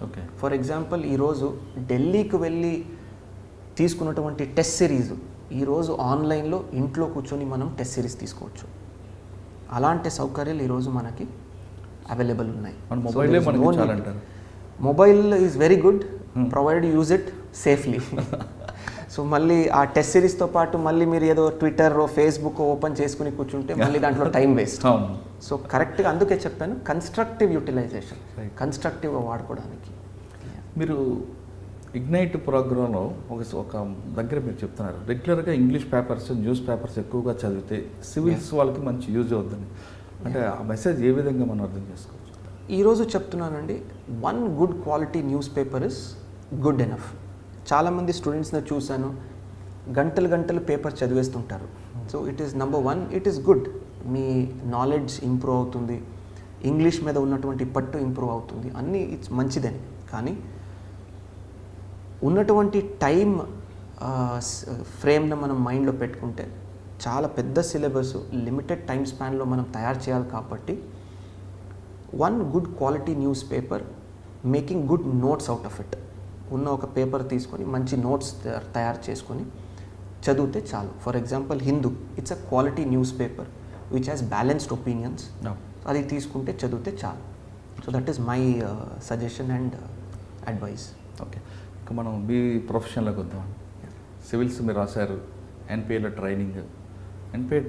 Okay. For example ఈరోజు ఢిల్లీకి వెళ్ళి తీసుకున్నటువంటి టెస్ట్ సిరీస్ ఈరోజు ఆన్లైన్లో ఇంట్లో కూర్చొని మనం టెస్ట్ సిరీస్ తీసుకోవచ్చు. అలాంటి సౌకర్యాలు ఈరోజు మనకి అవైలబుల్ ఉన్నాయి. Mobile is very good provide use it safely. So మళ్ళీ ఆ టెస్ట్ సిరీస్తో పాటు మళ్ళీ మీరు ఏదో ట్విట్టర్ ఫేస్బుక్ ఓపెన్ చేసుకుని కూర్చుంటే మళ్ళీ దాంట్లో టైం వేస్ట్. అవును. సో కరెక్ట్గా అందుకే చెప్పాను కన్స్ట్రక్టివ్ యూటిలైజేషన్, కన్స్ట్రక్టివ్గా వాడుకోవడానికి. మీరు ఇగ్నైట్ ప్రోగ్రాంలో ఒక దగ్గర మీరు చెప్తున్నారు రెగ్యులర్గా ఇంగ్లీష్ పేపర్స్ న్యూస్ పేపర్స్ ఎక్కువగా చదివితే సివిల్స్ వాళ్ళకి మంచి యూజ్ అవుతుంది అంటే ఆ మెసేజ్ ఏ విధంగా మనం అర్థం చేసుకోవచ్చు? ఈరోజు చెప్తున్నానండి, one good quality newspaper is good enough. చాలామంది స్టూడెంట్స్ని చూశాను, గంటలు గంటలు పేపర్ చదివేస్తుంటారు. So it is number one, it is good. మీ నాలెడ్జ్ ఇంప్రూవ్ అవుతుంది, ఇంగ్లీష్ మీద ఉన్నటువంటి పట్టు ఇంప్రూవ్ అవుతుంది, అన్నీ ఇట్స్ మంచిదని. కానీ ఉన్నటువంటి టైం ఫ్రేమ్ను మనం మైండ్లో పెట్టుకుంటే చాలా పెద్ద సిలబస్ లిమిటెడ్ టైం స్పాన్లో మనం తయారు చేయాలి. కాబట్టి one good quality news paper making good notes out of it. ఉన్న ఒక పేపర్ తీసుకొని మంచి నోట్స్ తయారు చేసుకొని చదివితే చాలు. For example Hindu, it's a quality news paper which has balanced opinions. అది తీసుకుంటే చదివితే చాలు. So that is my suggestion and advice. Okay, ఇంకా మనం మీ ప్రొఫెషన్లోకి వద్దాం. సివిల్స్ మీరు రాశారు, ఎన్పిఏలో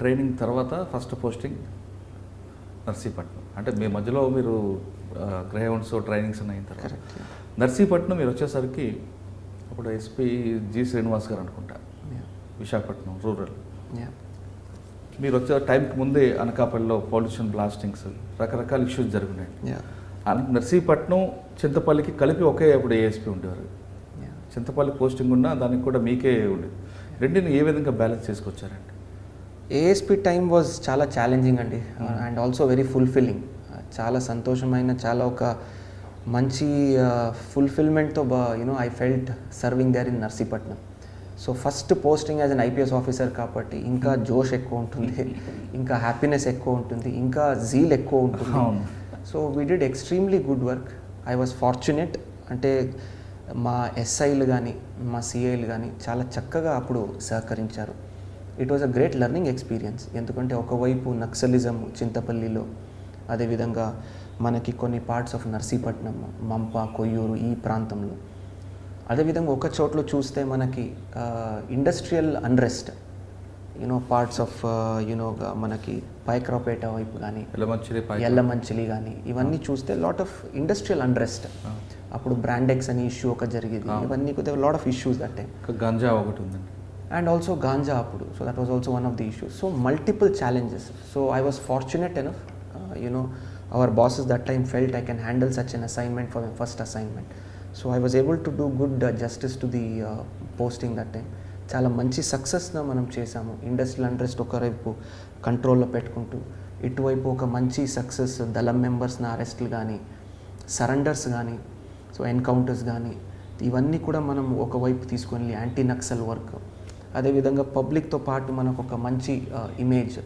ట్రైనింగ్ తర్వాత ఫస్ట్ పోస్టింగ్ నర్సీపట్నం. అంటే మీ మధ్యలో మీరు గ్రేహౌండ్స్ ట్రైనింగ్స్ అయిన తర్వాత నర్సీపట్నం మీరు వచ్చేసరికి అప్పుడు ఎస్పీ జి శ్రీనివాస్ గారు అనుకుంటా, విశాఖపట్నం రూరల్. మీరు వచ్చే టైంకి ముందే అనకాపల్లిలో పొల్యూషన్ బ్లాస్టింగ్స్ రకరకాల ఇష్యూస్ జరుగుతున్నాయి. నర్సీపట్నం చింతపల్లికి కలిపి ఒకే అప్పుడు ఏఎస్పీ ఉండేవారు. చింతపల్లి పోస్టింగ్ ఉన్నా దానికి కూడా మీకే ఉండేది. రెండింటిని ఏ విధంగా బ్యాలెన్స్ చేసుకొచ్చారండి? ఏఎస్పీ టైం వాజ్ చాలా ఛాలెంజింగ్ అండి, అండ్ ఆల్సో వెరీ ఫుల్ఫిల్లింగ్. చాలా సంతోషమైన, చాలా ఒక మంచి ఫుల్ఫిల్మెంట్తో I felt serving there in Narsipatnam. So first posting as an IPS officer కాబట్టి ఇంకా జోష్ ఎక్కువ ఉంటుంది, ఇంకా హ్యాపీనెస్ ఎక్కువ ఉంటుంది, ఇంకా జీల్ ఎక్కువ ఉంటుంది. So we did extremely good work. I was fortunate. అంటే మా ఎస్ఐలు కానీ మా సిఐలు కానీ చాలా చక్కగా అప్పుడు సహకరించారు. It was a great learning experience. ఎందుకంటే ఒకవైపు నక్సలిజం చింతపల్లిలో, అదేవిధంగా మనకి కొన్ని పార్ట్స్ ఆఫ్ నర్సీపట్నం, మంప, కొయ్యూరు ఈ ప్రాంతంలో, అదేవిధంగా ఒక చోట్లో చూస్తే మనకి ఇండస్ట్రియల్ అన్రెస్ట్, పార్ట్స్ ఆఫ్ మనకి పైక్రాపేట వైపు కానీ, ఎల్లమంచిలి కానీ, ఇవన్నీ చూస్తే లాట్ ఆఫ్ ఇండస్ట్రియల్ అన్రెస్ట్. అప్పుడు బ్రాండెక్స్ అనే ఇష్యూ ఒక జరిగింది. ఇవన్నీ lot of issues that time. Ganja ఒకటి ఉందండి, అండ్ ఆల్సో గాంజా అప్పుడు. So that was also one of the issues. So multiple challenges. So I was fortunate enough. Our bosses that time felt I can handle such an assignment for my first assignment. So I was able to do good justice to the posting that time. చాలా మంచి సక్సెస్న మనం చేసాము. Industrial unrest ఒకవైపు కంట్రోల్లో పెట్టుకుంటూ, ఇటువైపు ఒక మంచి సక్సెస్, దళం మెంబర్స్ని అరెస్ట్లు కానీ, సరెండర్స్ కానీ, సో ఎన్కౌంటర్స్ కానీ, ఇవన్నీ కూడా మనం ఒకవైపు తీసుకొని యాంటీ నక్సల్ వర్క్, అదేవిధంగా పబ్లిక్తో పాటు మనకు ఒక మంచి image.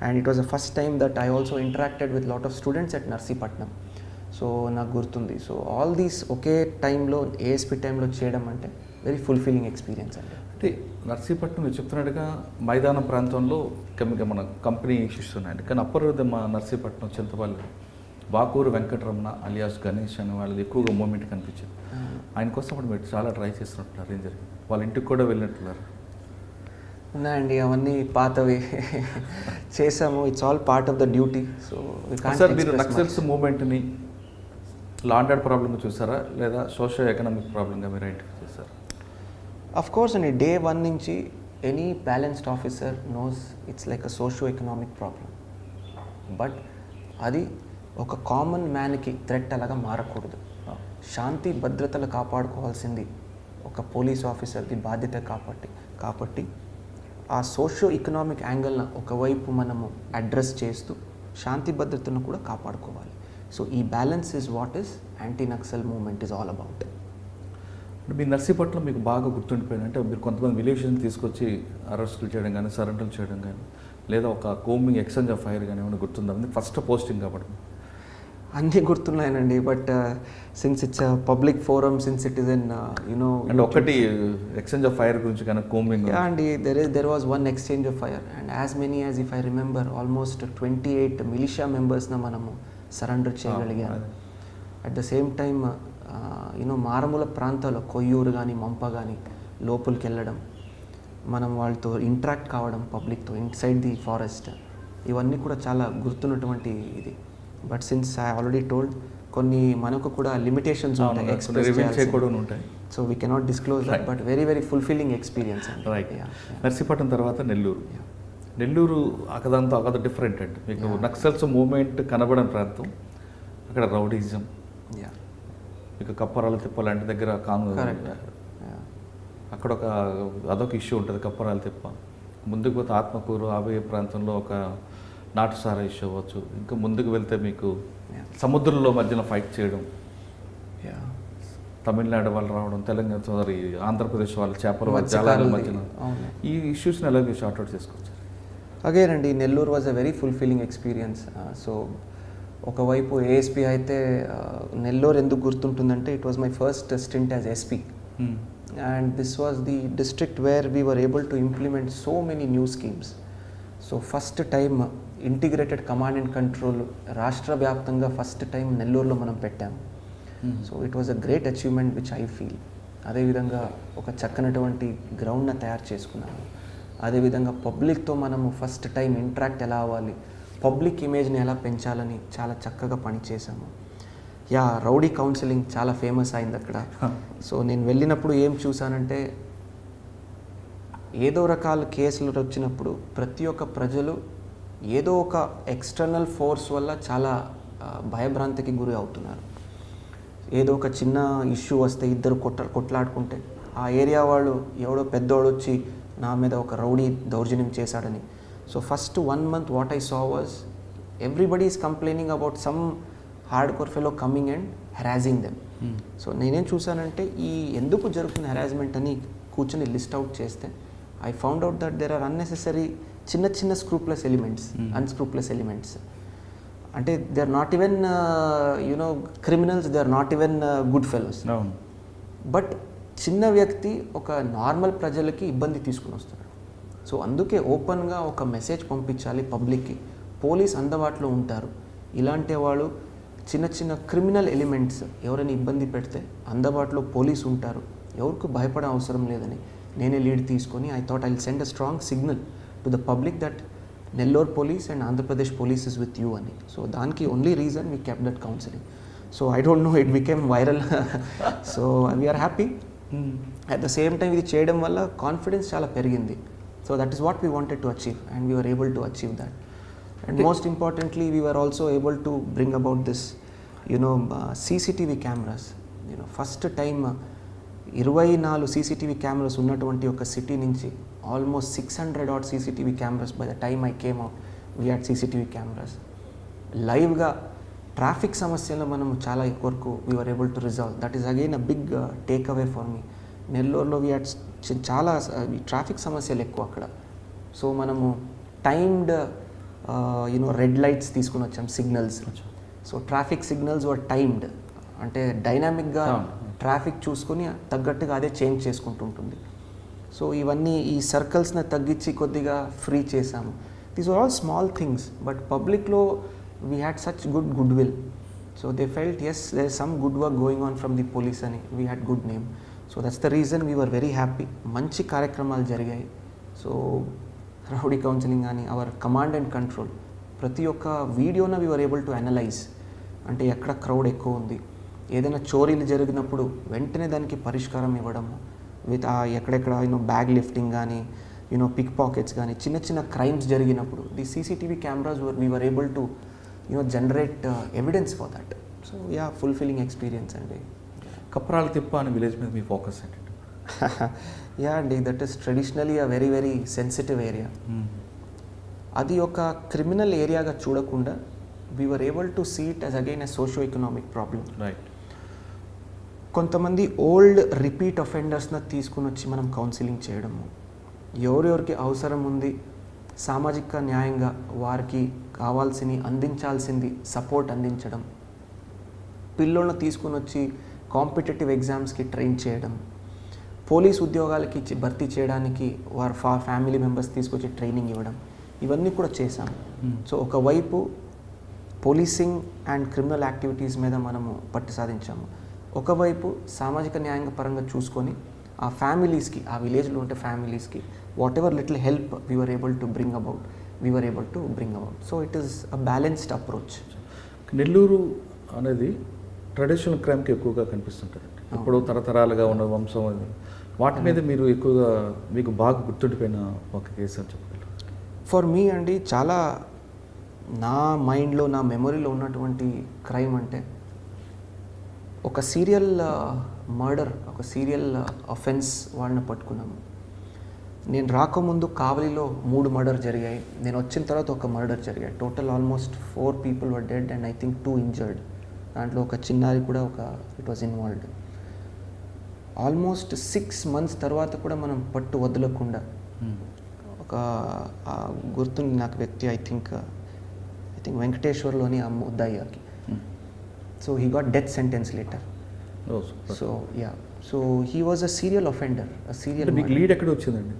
And it was the first time that I also interacted with lot of students at Narsipatnam. So నాకు గుర్తుంది. సో ఆల్ దీస్ ఒకే టైంలో ఏఎస్పీ టైంలో చేయడం అంటే వెరీ ఫుల్ఫిల్లింగ్ ఎక్స్పీరియన్స్ అండి. అంటే నర్సీపట్నం మీరు చెప్తున్నట్టుగా మైదాన ప్రాంతంలో మన కంపెనీ ఇష్యూస్ ఉన్నాయండి. కానీ అప్పర్ మా నర్సీపట్నం చింతపల్లి బాకూరు వెంకటరమణ అలియాస్ గణేష్ అనే వాళ్ళది ఎక్కువగా మూమెంట్ కనిపించింది. ఆయన కోసం అప్పుడు మీరు చాలా ట్రై చేస్తున్నట్టున్నారు. ఏం జరిగింది? వాళ్ళ ఇంటికి కూడా వెళ్ళినట్టున్నారు. ఉన్నాయండి, అవన్నీ పాతవి చేసాము. It's all part of the duty. So sir, మీరు నక్సల్స్ మూవ్మెంట్ని లా అండ్ ఆర్డర్ ప్రాబ్లంగా చూసారా, లేదా సోషో ఎకనామిక్ ప్రాబ్లంగా మీరు ఐడెంటిఫై చేశారు? అఫ్ కోర్స్ అండి, డే 1 నుంచి any balanced officer knows it's like a socio economic problem. But అది ఒక కామన్ మ్యాన్కి థ్రెట్ అలాగా మారకూడదు. శాంతి భద్రతలు కాపాడుకోవాల్సింది ఒక పోలీస్ ఆఫీసర్ది బాధ్యత. కాబట్టి ఆ సోషో ఎకనామిక్ యాంగిల్ను ఒకవైపు మనము అడ్రస్ చేస్తూ శాంతి భద్రతను కూడా కాపాడుకోవాలి. సో ఈ balance is what is anti Naxal movement is all about. మీ నర్సీపట్నం మీకు బాగా గుర్తుండిపోయింది అంటే మీరు కొంతమంది విలేజ్ని తీసుకొచ్చి అరెస్టులు చేయడం కానీ, సరెండర్లు చేయడం కానీ, లేదా ఒక కోమింగ్ ఎక్స్చేంజ్ ఆఫ్ ఫైర్ కానీ ఏమైనా గుర్తుందా? ఫస్ట్ పోస్టింగ్ కాబట్టి అన్నీ గుర్తున్నాయనండి. But since it's public forum, since it is an అంటే ఒకటి ఎక్స్చేంజ్ ఆఫ్ ఫైర్ గురించి కానీ కోమింగ్ అండి, there was one exchange of fire and as many as if I remember almost 28 militia మెంబర్స్న మనము సరెండర్ చేయగలిగాము. అట్ ద సేమ్ టైమ్ మారుమూల ప్రాంతాల్లో కొయ్యూరు కానీ మంప కానీ లోపలికి వెళ్ళడం, మనం వాళ్ళతో ఇంటరాక్ట్ కావడం పబ్లిక్తో ఇన్సైడ్ ది ఫారెస్ట్, ఇవన్నీ కూడా చాలా గుర్తున్నటువంటి ఇది. But since I already told కొన్ని మనకు కూడా లిమిటేషన్స్ ఉంటాయి, ఎక్స్ప్రెస్ చేయకూడదు ఉంటాయి. So we cannot disclose that, but very very fulfilling experience. Right. Narsipatnam తర్వాత నెల్లూరు. నెల్లూరు అక్కడంతా అక్కడ డిఫరెంట్ అండి. మీకు నక్సల్స్ మూవ్మెంట్ కనబడని ప్రాంతం, అక్కడ రౌడీజం, మీకు కప్పరాల తిప్ప లాంటి దగ్గర అక్కడ అదొక ఇష్యూ ఉంటుంది. కప్పరాల తిప్ప ముందుకు పోతే ఆత్మకూరు ఆబోయే ప్రాంతంలో ఒక నాటుసారా ఇష్యూ అవ్వచ్చు. ఇంకా ముందుకు వెళ్తే మీకు సముద్రంలో మధ్యన ఫైట్ చేయడం, తమిళనాడు వాళ్ళు రావడం, తెలంగాణ ఆంధ్రప్రదేశ్ వాళ్ళు చేపల జలాల మధ్యన, ఈ ఇష్యూస్ని ఎలా మీరు షార్ట్అవుట్ చేసుకోవచ్చు? అగైన్ అండి, Nellore was a very fulfilling experience. So ఒకవైపు ఏఎస్పీ అయితే నెల్లూరు ఎందుకు గుర్తుంటుందంటే it was my first stint as SP, and this was the district where we were able to implement so many new schemes. So first time integrated command and control రాష్ట్ర వ్యాప్తంగా first time నెల్లూరులో మనం పెట్టాము. So it was a great achievement which I feel. అదేవిధంగా ఒక చక్కనటువంటి గ్రౌండ్ని తయారు చేసుకున్నాము. అదేవిధంగా పబ్లిక్తో మనము ఫస్ట్ టైం ఇంటరాక్ట్ ఎలా అవ్వాలి, పబ్లిక్ ఇమేజ్ని ఎలా పెంచాలని చాలా చక్కగా పనిచేసాము. రౌడీ కౌన్సిలింగ్ చాలా ఫేమస్ అయింది అక్కడ. సో నేను వెళ్ళినప్పుడు ఏం చూసానంటే, ఏదో రకాల కేసులు వచ్చినప్పుడు ప్రతి ఒక్క ప్రజలు ఏదో ఒక ఎక్స్టర్నల్ ఫోర్స్ వల్ల చాలా భయభ్రాంతికి గురి అవుతున్నారు. ఏదో ఒక చిన్న ఇష్యూ వస్తే ఇద్దరు కొట్లాడుకుంటే ఆ ఏరియా వాళ్ళు ఎవడో పెద్దోడు వచ్చి నా మీద ఒక రౌడీ దౌర్జన్యం చేశాడని. So first 1 month what I saw was everybody is complaining about some hard core fellow coming and harassing them. So నేనేం చూసానంటే ఈ ఎందుకు జరుగుతున్న హెరాస్మెంట్ అని కూర్చొని లిస్ట్ అవుట్ చేస్తే I found out that there are unnecessary చిన్న స్క్రూప్లెస్ ఎలిమెంట్స్, అన్స్క్రూప్లెస్ ఎలిమెంట్స్. అంటే they are not even criminals, they are not even good fellows. But చిన్న వ్యక్తి ఒక నార్మల్ ప్రజలకి ఇబ్బంది తీసుకుని వస్తున్నాడు. సో అందుకే ఓపెన్గా ఒక మెసేజ్ పంపించాలి పబ్లిక్కి, పోలీస్ అందుబాటులో ఉంటారు, ఇలాంటి వాళ్ళు చిన్న క్రిమినల్ ఎలిమెంట్స్ ఎవరైనా ఇబ్బంది పెడితే అందుబాటులో పోలీస్ ఉంటారు, ఎవరికి భయపడే అవసరం లేదని నేనే లీడ్ తీసుకొని I thought I will send a strong signal to the public that Nellore police and Andhra Pradesh police is with you అని. సో దానికి only reason we kept that counselling. So I don't no, it became viral. So we are happy. At the same time ఇది చేయడం వల్ల confidence చాలా పెరిగింది. So that is what we wanted to achieve and we were able to achieve that. And most importantly we were also able to bring about this CCTV cameras. First time 24 CCTV cameras ఉన్నటువంటి ఒక city నుంచి almost 600 odd CCTV cameras by the time I came out we had CCTV cameras. లైవ్గా traffic సమస్యలను మనం చాలా వరకు we were able to resolve. That is again a big take away for me. నెల్లూరులో we had చాలా traffic సమస్యలు ఎక్కువ అక్కడ. సో మనము టైమ్డ్ రెడ్ లైట్స్ తీసుకుని వచ్చాం, సిగ్నల్స్. సో ట్రాఫిక్ సిగ్నల్స్ వర్ టైమ్డ్, అంటే డైనామిక్గా ట్రాఫిక్ చూసుకొని తగ్గట్టుగా అదే చేంజ్ చేసుకుంటుంటుంది. సో ఇవన్నీ ఈ సర్కిల్స్ని తగ్గించి కొద్దిగా ఫ్రీ చేసాము. These are all small things, but పబ్లిక్లో we had such good will. So they felt as there is some good work going on from the police అని. We had good name. So that's the reason we were very happy. మంచి కార్యక్రమాలు జరిగాయి. So rowdy counselling కానీ our command and control ప్రతి ఒక్క వీడియోన we were able to analyse. అంటే ఎక్కడ క్రౌడ్ ఎక్కువ ఉంది, ఏదైనా చోరీలు జరిగినప్పుడు వెంటనే దానికి పరిష్కారం ఇవ్వడము, విత్ ఎక్కడెక్కడ బ్యాగ్ లిఫ్టింగ్ కానీ పిక్ పాకెట్స్ కానీ చిన్న క్రైమ్స్ జరిగినప్పుడు the CCTV cameras we were able to generate evidence for that. So fulfilling experience అండి. కప్పరాల తిప్ప అనే విలేజ్ మీద మీ ఫోకస్ ఏంటంటే? అండి, that is traditionally a very very sensitive area. అది ఒక క్రిమినల్ ఏరియాగా చూడకుండా we were able to see it as again a socio-economic problem. Right. కొంతమంది ఓల్డ్ రిపీట్ అఫెండర్స్ని తీసుకుని వచ్చి మనం కౌన్సిలింగ్ చేయడము, ఎవరెవరికి అవసరం ఉంది సామాజిక న్యాయంగా వారికి అందించాల్సింది సపోర్ట్ అందించడం, పిల్లలను తీసుకుని వచ్చి కాంపిటేటివ్ ఎగ్జామ్స్కి ట్రైన్ చేయడం, పోలీస్ ఉద్యోగాలకి భర్తీ చేయడానికి వారి ఫ్యామిలీ మెంబర్స్ తీసుకొచ్చి ట్రైనింగ్ ఇవ్వడం, ఇవన్నీ కూడా చేశాము. సో ఒకవైపు పోలీసింగ్ అండ్ క్రిమినల్ యాక్టివిటీస్ మీద మనము పట్టు సాధించాము, ఒకవైపు సామాజిక న్యాయంగా పరంగా చూసుకొని ఆ ఫ్యామిలీస్కి, ఆ విలేజ్లో ఉంటే ఫ్యామిలీస్కి whatever little help we are able to bring about. So it is a balanced approach. Nellore అనేది ట్రెడిషనల్ క్రైమ్కి ఎక్కువగా కనిపిస్తుంటుంది. ఇప్పుడు తరతరాలుగా ఉన్న వంశం అది. వాటి మీద మీరు ఎక్కువగా మీకు బాగా గుర్తుండిపోయిన ఒక కేసు అని చెప్పగలరు? ఫర్ మీ అండి, చాలా నా మైండ్లో, నా మెమొరీలో ఉన్నటువంటి క్రైమ్ అంటే ఒక సీరియల్ మర్డర్, ఒక సీరియల్ అఫెన్స్ వాళ్ళని పట్టుకున్నాము. నేను రాకముందు కావలిలో 3 మర్డర్ జరిగాయి. నేను వచ్చిన తర్వాత ఒక మర్డర్ జరిగాయి. Total almost 4 people were dead and I think 2 injured. దాంట్లో ఒక చిన్నారి కూడా it was involved. Almost 6 months తర్వాత కూడా మనం పట్టు వదలకుండా ఒక గుర్తుంది నాకు వ్యక్తి, ఐ థింక్ వెంకటేశ్వర్లోని ఆ ముద్దయ్యకి. So he got death sentence later. So he was a serial offender, మీకు లీడ్ ఎక్కడ వచ్చిందండి?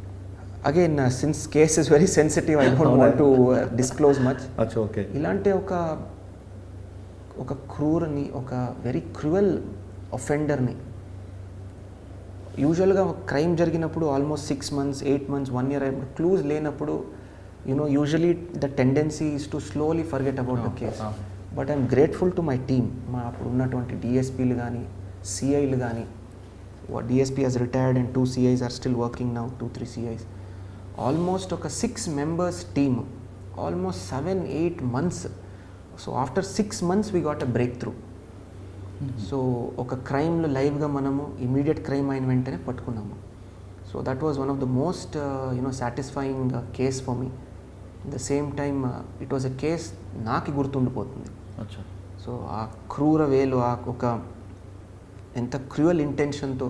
Again since case is very sensitive, I don't want to disclose much. Okay. ఇలాంటి ఒక క్రూర్ని, ఒక వెరీ క్రూయల్ అఫెండర్ని, యూజువల్గా క్రైమ్ జరిగినప్పుడు ఆల్మోస్ట్ 6 months, 8 months, 1 year అయినప్పుడు clues లేనప్పుడు usually the tendency is to slowly forget about the case. But I'm grateful to my team. మా అప్పుడు ఉన్నటువంటి డిఎస్పీలు కానీ, సిఐలు కానీ, DSP he's retired and 2 CIs are still working now, 2-3 CIs. Almost ఒక 6 members team, almost 7-8 months. So after 6 months we got a breakthrough. So ఒక క్రైమ్లో లైవ్గా మనము ఇమీడియట్ క్రైమ్ అయిన వెంటనే పట్టుకున్నాము. So that was one of the most satisfying case for me. At the same time it was a case నాకు గుర్తుండిపోతుంది. So ఆ క్రూర వేలు, ఆ ఒక ఎంత క్రూయల్ ఇంటెన్షన్తో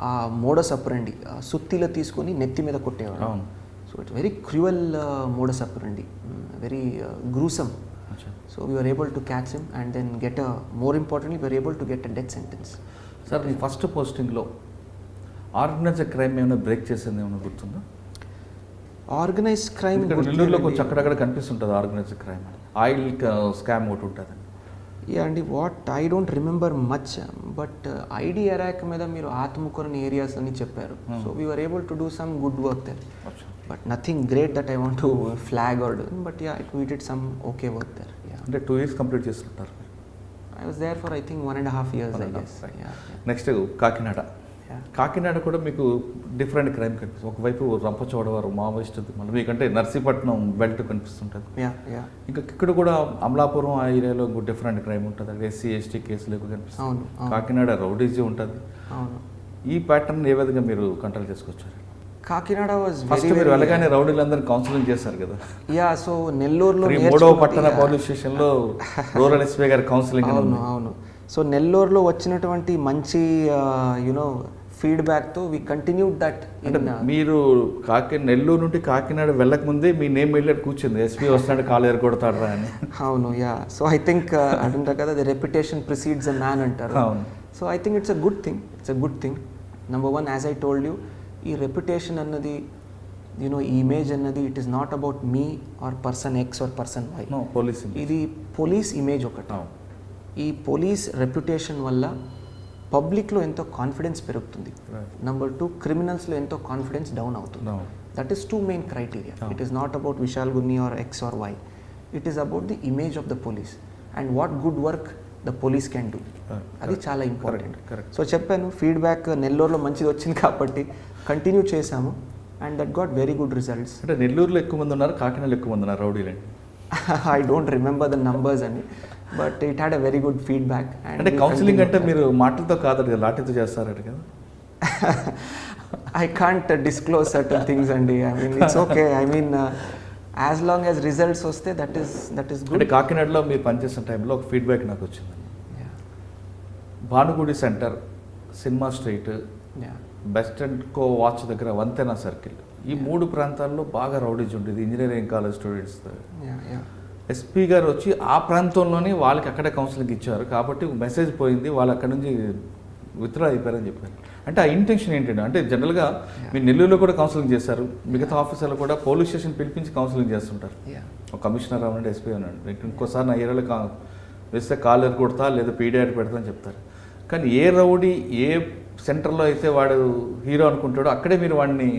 ఆ మోడస్ అపరండి, సుత్తిలో తీసుకొని నెత్తి మీద కొట్టేవాడు. So it's very cruel modus operandi, very gruesome. So we were able to catch him and then more importantly, we were able to get a death sentence. Sir, మీ ఫస్ట్ పోస్టింగ్లో organised crime ఏమైనా break చేసింది ఏమైనా గుర్తుందా? Organised crime నెల్లూరులో కొంచెం అక్కడక్కడ కనిపిస్తుంటుంది ఆర్గనైజ్డ్ క్రైమ్. ఆయిల్ స్కామ్ ఒకటి ఉంటుంది. యా అండి, I don't remember much, but ID arrack మీద మీరు ఆత్మకూరని ఏరియాస్ అని చెప్పారు. So we were able to do some good work there, but nothing great that I want to flag or do, but yeah we did some okay work there. అంటే 2 years complete చేస్తుంటారు. I was there for I think 1.5 years, I guess. Next Kakinada. Kakinada కూడా మీకు different crime కనిపిస్తుంది. ఒకవైపు Rampachodavaram Maoist, మళ్ళీ మీకంటే Narsipatnam belt కనిపిస్తుంటుంది. ఇంకా ఇక్కడ కూడా అమలాపురం ఆ ఏరియాలో ఇంకో డిఫరెంట్ క్రైమ్ ఉంటుంది. అక్కడ SC ST కేసులు ఎక్కువ కనిపిస్తుంది. కాకినాడ రౌడీజీ ఉంటుంది. ఈ ప్యాటర్న్ ఏ విధంగా మీరు కంట్రోల్ చేసుకొచ్చారు? కాకినాడ వాజ్ ఫస్ట్ మీరు వెళ్ళగానే రౌడీలందరూ కౌన్సిలింగ్ చేశారు కదా? యా, సో నెల్లూరులో 3వ పట్టణ పోలీస్ స్టేషన్లో రూరల్ SP గారి కౌన్సిలింగ్. అవును. సో నెల్లూరులో వచ్చినటువంటి మంచి ఫీడ్బ్యాక్తో వి కంటిన్యూడ్ దట్. అంటే మీరు నెల్లూరు నుండి కాకినాడ వెళ్ళక ముందే మీ నేమ్ వెళ్ళి కూర్చుంది, SP వస్తున్నాడు కాలు ఎరగొడతాడు అని. అవును, యా. సో ఐ థింక్ అంటారు కదా, the reputation precedes a man అంటారు. So I think it's a good thing. Number 1, as I told you, ఈ రెప్యుటేషన్ అన్నది, ఈ ఇమేజ్ అన్నది, it is not about me or person X or person Y. ఇది police image ఒకటి. ఈ police reputation వల్ల పబ్లిక్లో ఎంతో కాన్ఫిడెన్స్ పెరుగుతుంది. నెంబర్ 2, క్రిమినల్స్లో ఎంతో కాన్ఫిడెన్స్ డౌన్ అవుతుంది. That is 2 main criteria. It is not about Vishal Gunni or X or Y. It is about the image of the police and what good work the police can do. అది చాలా important. So చెప్పాను, feedback నెల్లూరులో మంచిది వచ్చింది కాబట్టి continue చేశాము and that got very good results. అంటే నెల్లూరులో ఎక్కువ మంది ఉన్నారు, కాకినాడలో ఎక్కువ మంది ఉన్నారు రౌడీలండి? I don't remember the numbers అండి, but it had a very good feedback. అంటే కౌన్సిలింగ్ అంటే మీరు మాటలతో కాదు, లాఠీతో చేస్తారట కదా? I can't disclose certain things అండి. I mean it's okay. I mean as long as results వస్తే దట్ ఈస్ గుడ్. అంటే కాకినాడలో మీరు పనిచేసిన టైంలో ఒక ఫీడ్బ్యాక్ నాకు వచ్చింది. Bhanugudi centre, cinema street, best and co watch దగ్గర వంతెన సర్కిల్, ఈ 3 ప్రాంతాల్లో బాగా రౌడీజ్ ఉండేది ఇంజనీరింగ్ కాలేజ్ స్టూడెంట్స్. SP గారు వచ్చి ఆ ప్రాంతంలోనే వాళ్ళకి అక్కడే కౌన్సిలింగ్ ఇచ్చారు కాబట్టి మెసేజ్ పోయింది, వాళ్ళు అక్కడ నుంచి విత్డ్రా అయిపోయారని చెప్పారు. అంటే ఆ ఇంటెన్షన్ ఏంటంటే, అంటే జనరల్గా మీరు నెల్లూరులో కూడా కౌన్సిలింగ్ చేశారు, మిగతా ఆఫీసర్లు కూడా పోలీస్ స్టేషన్ పిలిపించి కౌన్సిలింగ్ చేస్తుంటారు. ఒక కమిషనర్ అవ్వండి, SP అన్నాడు, ఇంకోసారి నా ఏరియాలో వేస్తే కాలు ఎరగొడతా లేదా పీడియాట్ పెడతా అని చెప్తారు. కానీ ఏ రౌడీ ఏ సెంటర్లో అయితే వాడు హీరో అనుకుంటాడో అక్కడే మీరు వాడిని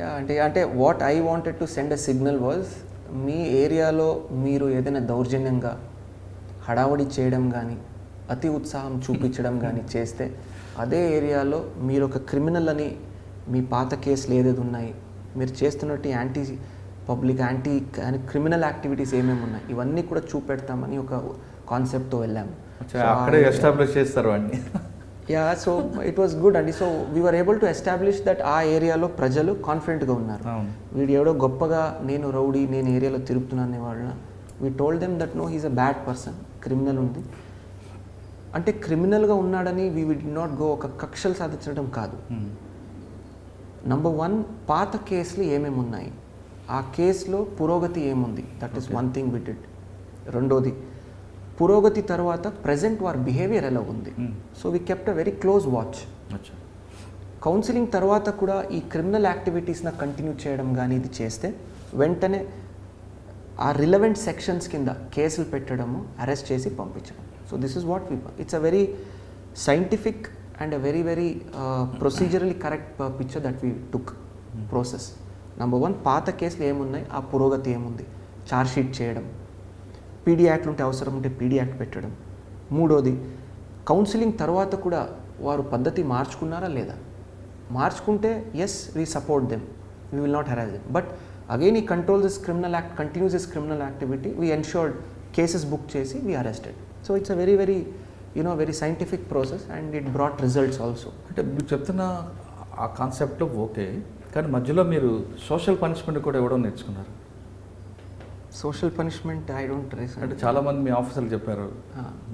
యా అంటే what I wanted to send a signal was మీ ఏరియాలో మీరు ఏదైనా దౌర్జన్యంగా హడావడి చేయడం కానీ అతి ఉత్సాహం చూపించడం కానీ చేస్తే అదే ఏరియాలో మీరు ఒక క్రిమినల్ అని మీ పాత కేసులు ఏదేది ఉన్నాయి, మీరు చేస్తున్నట్టు anti public anti criminal activities ఏమేమి ఉన్నాయి ఇవన్నీ కూడా చూపెడతామని ఒక కాన్సెప్ట్తో వెళ్ళాము. అక్కడే ఎస్టాబ్లిష్ చేస్తారు వాడిని. Yeah so it was good అండి. So we were able to establish that ఆ ఏరియాలో ప్రజలు కాన్ఫిడెంట్గా ఉన్నారు. వీడు ఎవడో గొప్పగా నేను రౌడీ నేను ఏరియాలో తిరుగుతున్నాను వాళ్ళ we told them that no he's a bad person, criminal ఉంది అంటే క్రిమినల్గా ఉన్నాడని వీ డి నాట్ గో ఒక కక్షలు సాధించడం కాదు. నంబర్ 1 పాత కేసులు ఏమేమి ఉన్నాయి, ఆ కేసులో పురోగతి ఏముంది, that is one thing we did. రెండోది పురోగతి తర్వాత ప్రజెంట్ వారి బిహేవియర్ ఎలా ఉంది. So we kept a very close watch. Counselling తర్వాత కూడా ఈ క్రిమినల్ యాక్టివిటీస్ని కంటిన్యూ చేయడం కానీ ఇది చేస్తే వెంటనే ఆ రిలవెంట్ సెక్షన్స్ కింద కేసులు పెట్టడము, అరెస్ట్ చేసి పంపించడం. So this is what it's a very scientific and a very very procedurally correct picture that we took process. Number 1 పాత కేసులు ఏమున్నాయి, ఆ పురోగతి ఏముంది, ఛార్జ్ షీట్ చేయడం, పీడీ యాక్ట్లు ఉంటే అవసరం ఉంటే పీడీ యాక్ట్ పెట్టడం. మూడోది కౌన్సిలింగ్ తర్వాత కూడా వారు పద్ధతి మార్చుకున్నారా లేదా, మార్చుకుంటే yes we support them, we will not harass them. But again ఈ control this criminal act continues this criminal activity, we ensured cases book చేసి we arrested. So it's a very very very scientific process and it brought results also. అంటే మీరు చెప్తున్న ఆ కాన్సెప్ట్లో okay, కానీ మధ్యలో మీరు సోషల్ పనిష్మెంట్ కూడా ఇవ్వడం నేర్చుకున్నారు. సోషల్ పనిష్మెంట్ ఐ డోంట్ అంటే చాలామంది మీ ఆఫీసర్లు చెప్పారు,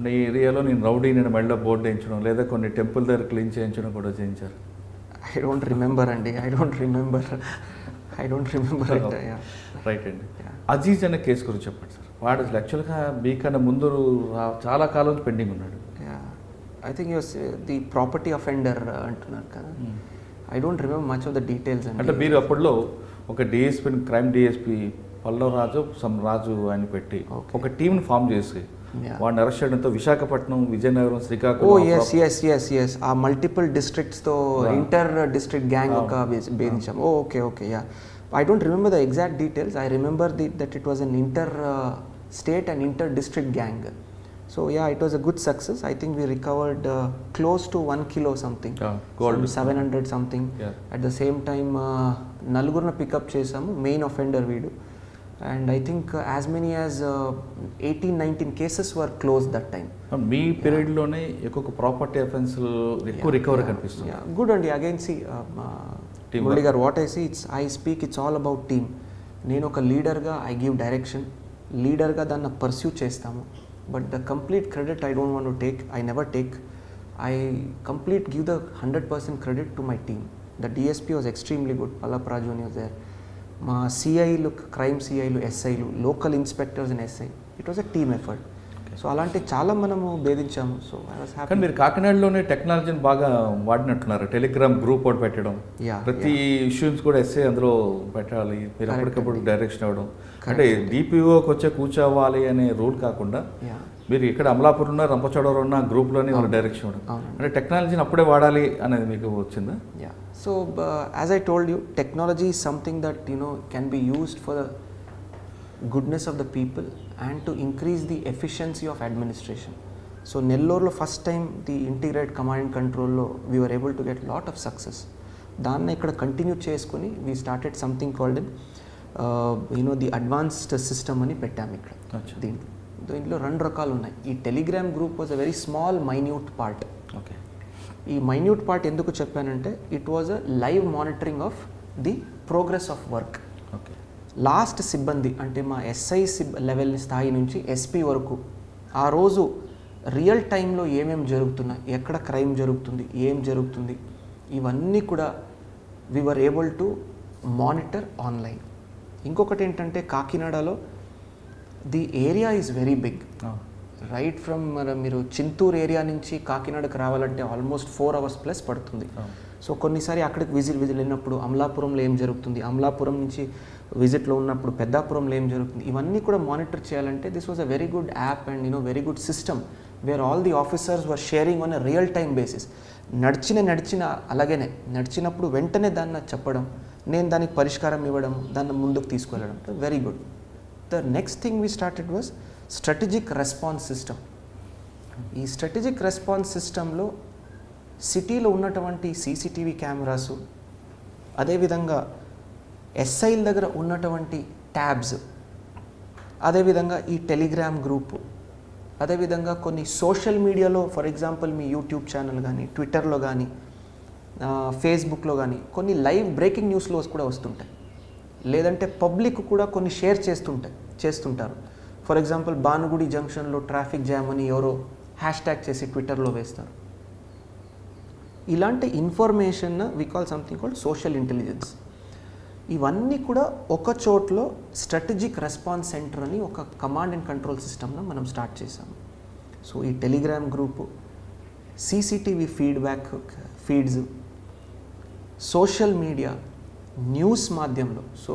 నీ ఏరియాలో నేను రౌడీ నేను మెడలో బోర్డు వేయించడం లేదా కొన్ని టెంపుల్ దగ్గర క్లీన్ చేయించడం కూడా చేయించారు. ఐ డోంట్ రిమెంబర్ అండి, ఐ డోంట్ రిమెంబర్ రైట్ అండి. అజీజ్ అనే కేసు గురించి చెప్పండి సార్. వాడు యాక్చువల్గా మీకన్నా ముందు చాలా కాలం పెండింగ్ ఉన్నాడు. I think uses the property offender అంటున్నారు కదా. I don't remember much of the details. అంటే మీరు అప్పట్లో ఒక DSP crime DSP Pallavaraju Raju అని పెట్టి ఒక టీంని ఫామ్ చేసి వాడిని అరెస్ట్ చేయడంతో విశాఖపట్నం, విజయనగరం, శ్రీకాకుళం ఎస్ ఆ మల్టిపుల్ డిస్ట్రిక్ట్స్తో ఇంటర్ డిస్ట్రిక్ట్ గ్యాంగ్ ఒక భేదించాం. Okay yeah I don't remember the exact details. I remember that it was an inter state and inter district gang. So yeah, it was a good success. I think we recovered close to 1 kilo something, gold, 700 something. At the same time, nalugurna pick up chesamu, main offender veedu, and I think as many as 18-19 cases were closed that time. Me period లోనే ఎక్కువ property offence ఎక్కువ recovery కనిపిస్తుంది. Good and again see Murali garu, what I see, I speak, it's all about team. నేను ఒక లీడర్గా I give direction, లీడర్గా దాన్ని pursue చేస్తాము. But the complete credit I don't want to take, I never take. I give the 100% credit to my team. The DSP was extremely good, Palapraju was there. Ma CI look, crime CI lu, SI lu, local inspectors and SI. It was a team effort. So అలాంటి చాలా మనము భేదించాము. So I was happy. కానీ మీరు కాకినాడలోనే టెక్నాలజీని బాగా వాడినట్టున్నారు. Telegram group ఒకటి పెట్టడం, ప్రతి ఇష్యూస్ కూడా ఎస్ఐ అందులో పెట్టాలి, మీరు అప్పటికప్పుడు డైరెక్షన్ ఇవ్వడం. అంటే డిపిఓకి వచ్చే కూర్చోవాలి అనే రూల్ కాకుండా మీరు ఇక్కడ అమలాపూర్ ఉన్న రంపచోడవరం ఉన్న గ్రూప్లోనే వాళ్ళు డైరెక్షన్ ఇవ్వడం, అంటే టెక్నాలజీని అప్పుడే వాడాలి అనేది మీకు వచ్చిందా? So as I told you, technology is something that can be used for the goodness of the people and to increase the efficiency of administration. So Nellore first time the integrated command and control lo we were able to get lot of success. Danna ikkada continue cheskoni we started something called the advanced system ani pettam ikkada. దీంట్లో 2 రకాలు ఉన్నాయి. ఈ Telegram group was a very small minute part. Okay, ఈ minute part ఎందుకు చెప్పానంటే it was a live monitoring of the progress of work. Okay, last సిబ్బంది అంటే మా ఎస్ఐ లెవెల్ స్థాయి నుంచి ఎస్పీ వరకు ఆ రోజు రియల్ టైంలో ఏమేమి జరుగుతున్నాయి, ఎక్కడ క్రైమ్ జరుగుతుంది, ఏం జరుగుతుంది, ఇవన్నీ కూడా we were able to monitor online. ఇంకొకటి ఏంటంటే కాకినాడలో the area is very big. Right from మీరు చింతూరు ఏరియా నుంచి కాకినాడకు రావాలంటే ఆల్మోస్ట్ 4 hours ప్లస్ పడుతుంది. సో కొన్నిసారి అక్కడికి విజిట్ వెళ్ళినప్పుడు అమలాపురంలో ఏం జరుగుతుంది, అమలాపురం నుంచి విజిట్లో ఉన్నప్పుడు పెద్దాపురంలో ఏం జరుగుతుంది, ఇవన్నీ కూడా మానిటర్ చేయాలంటే this was a very good app and very good system wear all the officers were sharing on a real time basis. నడిచిన అలాగనే నడిచినప్పుడు వెంటనే దాన్ని చెప్పడం, నేను దానికి పరిష్కారం ఇవ్వడం, దాన్ని ముందుకు తీసుకెళ్ళడం. Very good. The next thing we started was strategic response system. ఈ స్ట్రాటజిక్ రెస్పాన్స్ సిస్టంలో సిటీలో ఉన్నటువంటి సీసీటీవీ కెమెరాసు, అదేవిధంగా ఎస్ఐల దగ్గర ఉన్నటువంటి ట్యాబ్స్, అదేవిధంగా ఈ టెలిగ్రామ్ గ్రూపు, అదేవిధంగా కొన్ని సోషల్ మీడియాలో for example me YouTube channel కానీ, ట్విట్టర్లో కానీ, ఫేస్బుక్లో కానీ కొన్ని లైవ్ బ్రేకింగ్ న్యూస్లో కూడా వస్తుంటాయి. లేదంటే పబ్లిక్ కూడా కొన్ని షేర్ చేస్తుంటారు. ఫర్ ఎగ్జాంపుల్ భానుగుడి జంక్షన్లో ట్రాఫిక్ జామ్ అని ఎవరో హ్యాష్ట్యాగ్ చేసి ట్విట్టర్లో వేస్తారు. ఇలాంటి information we call something called social intelligence. ఇవన్నీ కూడా ఒక చోట్లో స్ట్రాటజిక్ రెస్పాన్స్ సెంటర్ అని ఒక కమాండ్ అండ్ కంట్రోల్ సిస్టమ్ను మనం స్టార్ట్ చేసాము. సో ఈ Telegram group, CCTV feeds, social media, news మాధ్యమంలో, సో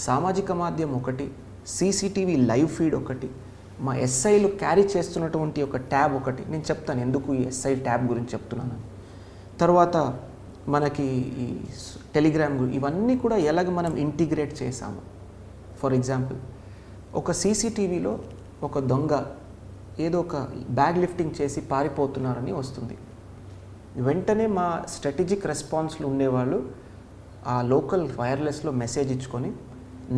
సామాజిక మాధ్యమం ఒకటి, సీసీటీవీ లైవ్ ఫీడ్ ఒకటి, మా ఎస్ఐలు క్యారీ చేస్తున్నటువంటి ఒక ట్యాబ్ ఒకటి. నేను చెప్తాను ఎందుకు ఈ ఎస్ఐ ట్యాబ్ గురించి చెప్తున్నాను. తర్వాత మనకి ఈ టెలిగ్రామ్, ఇవన్నీ కూడా ఎలాగ మనం ఇంటిగ్రేట్ చేసాము. ఫర్ ఎగ్జాంపుల్ ఒక సీసీటీవీలో ఒక దొంగ ఏదో ఒక బ్యాగ్ లిఫ్టింగ్ చేసి పారిపోతున్నారని వస్తుంది. వెంటనే మా స్ట్రాటజిక్ రెస్పాన్స్లో ఉండేవాళ్ళు ఆ లోకల్ వైర్లెస్లో మెసేజ్ ఇచ్చుకొని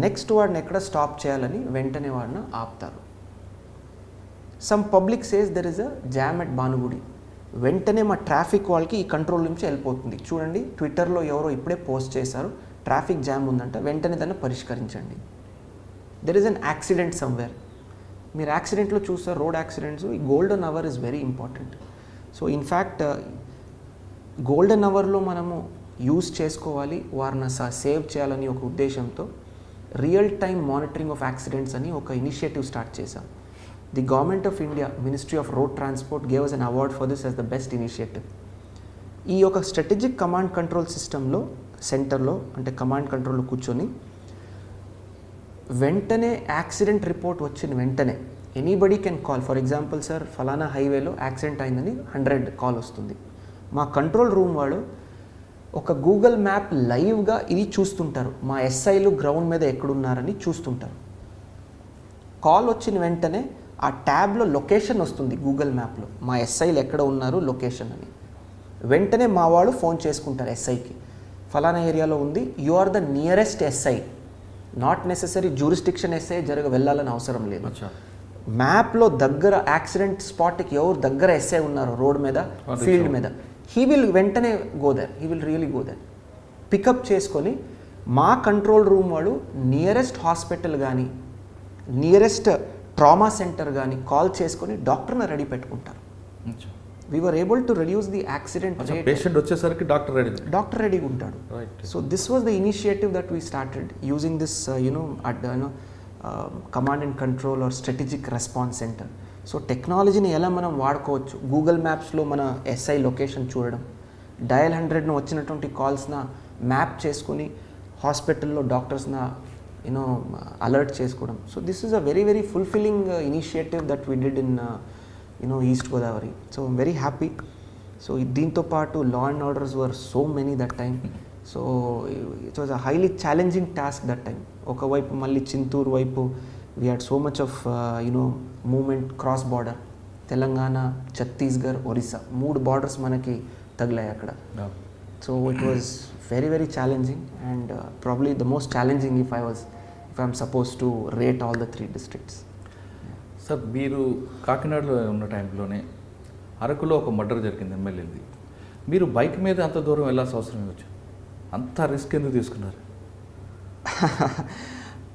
నెక్స్ట్ వాడిని ఎక్కడ స్టాప్ చేయాలని వెంటనే వాడిని ఆపుతారు. Some public says there is a jam at Bhanugudi. వెంటనే మా ట్రాఫిక్ వాళ్ళకి ఈ కంట్రోల్ నుంచి వెళ్ళిపోతుంది. చూడండి, ట్విట్టర్లో ఎవరో ఇప్పుడే పోస్ట్ చేశారు, ట్రాఫిక్ జామ్ ఉందంట, వెంటనే దాన్ని పరిష్కరించండి. There is an accident somewhere. మీరు యాక్సిడెంట్లో చూస్తారు, రోడ్ యాక్సిడెంట్స్, ఈ golden hour is very important. So in fact golden అవర్లో మనము యూజ్ చేసుకోవాలి, వారిని సేవ్ చేయాలని ఒక ఉద్దేశంతో real time monitoring of accidents అని ఒక ఇనిషియేటివ్ స్టార్ట్ చేశాం. The Government of India, Ministry of Road Transport gave us an award for this as the best initiative. ఈ యొక్క స్ట్రాటజిక్ కమాండ్ కంట్రోల్ సిస్టంలో సెంటర్లో అంటే కమాండ్ కంట్రోల్లో కూర్చొని వెంటనే యాక్సిడెంట్ రిపోర్ట్ వచ్చిన వెంటనే anybody can call. For example sir ఫలానా హైవేలో యాక్సిడెంట్ అయిందని 100 కాల్ వస్తుంది. మా కంట్రోల్ రూమ్ వాడు ఒక గూగుల్ మ్యాప్ లైవ్గా ఇది చూస్తుంటారు, మా ఎస్ఐలు గ్రౌండ్ మీద ఎక్కడున్నారని చూస్తుంటారు. కాల్ వచ్చిన వెంటనే ఆ ట్యాబ్లో లొకేషన్ వస్తుంది, గూగుల్ మ్యాప్లో మా ఎస్ఐలు ఎక్కడ ఉన్నారు లొకేషన్ అని. వెంటనే మా వాళ్ళు ఫోన్ చేసుకుంటారు ఎస్ఐకి, ఫలానా ఏరియాలో ఉంది, you are the nearest SI. Not necessary jurisdiction SI వెళ్ళాలని అవసరం లేదు. మ్యాప్లో దగ్గర యాక్సిడెంట్ స్పాట్కి ఎవరు దగ్గర ఎస్ఐ ఉన్నారు రోడ్ మీద, ఫీల్డ్ మీద, హీ విల్ వెంటనే go there, he will really go there. Pick up చేసుకొని మా కంట్రోల్ రూమ్ వాళ్ళు నియరెస్ట్ హాస్పిటల్ కానీ, నియరెస్ట్ ట్రామా సెంటర్ కానీ కాల్ చేసుకొని డాక్టర్ని రెడీ పెట్టుకుంటారు. We were able to reduce the accident rate. Patient వచ్చేసరికి డాక్టర్ రెడీగా ఉంటాడు. So this was the initiative that we started using this command and control or strategic response centre. So టెక్నాలజీని ఎలా మనం వాడుకోవచ్చు, గూగుల్ మ్యాప్స్లో మన ఎస్ఐ లొకేషన్ చూడడం, డయల్ 100ను వచ్చినటువంటి కాల్స్న మ్యాప్ చేసుకుని హాస్పిటల్లో డాక్టర్స్న అలర్ట్ చేసుకోవడం. So this is a very very fulfilling initiative that we did in East Godavari. So I'm very happy. So దీంతో పాటు law and orders were so many that time. So it was a highly challenging task that time. ఒకవైపు మళ్ళీ చింతూరు వైపు we had so much of movement cross border, Telangana, Chhattisgarh, Orissa 3 borders మనకి తగిలాయి అక్కడ. So it was very very challenging and probably the most challenging if I'm supposed to rate all the 3 districts. Sir మీరు కాకినాడలో ఉన్న టైంలోనే అరకులో ఒక మర్డర్ జరిగింది ఎమ్మెల్యేది. మీరు బైక్ మీద అంత దూరం వెళ్ళాల్సిన అవసరం వచ్చు, అంత రిస్క్ ఎందుకు తీసుకున్నారు?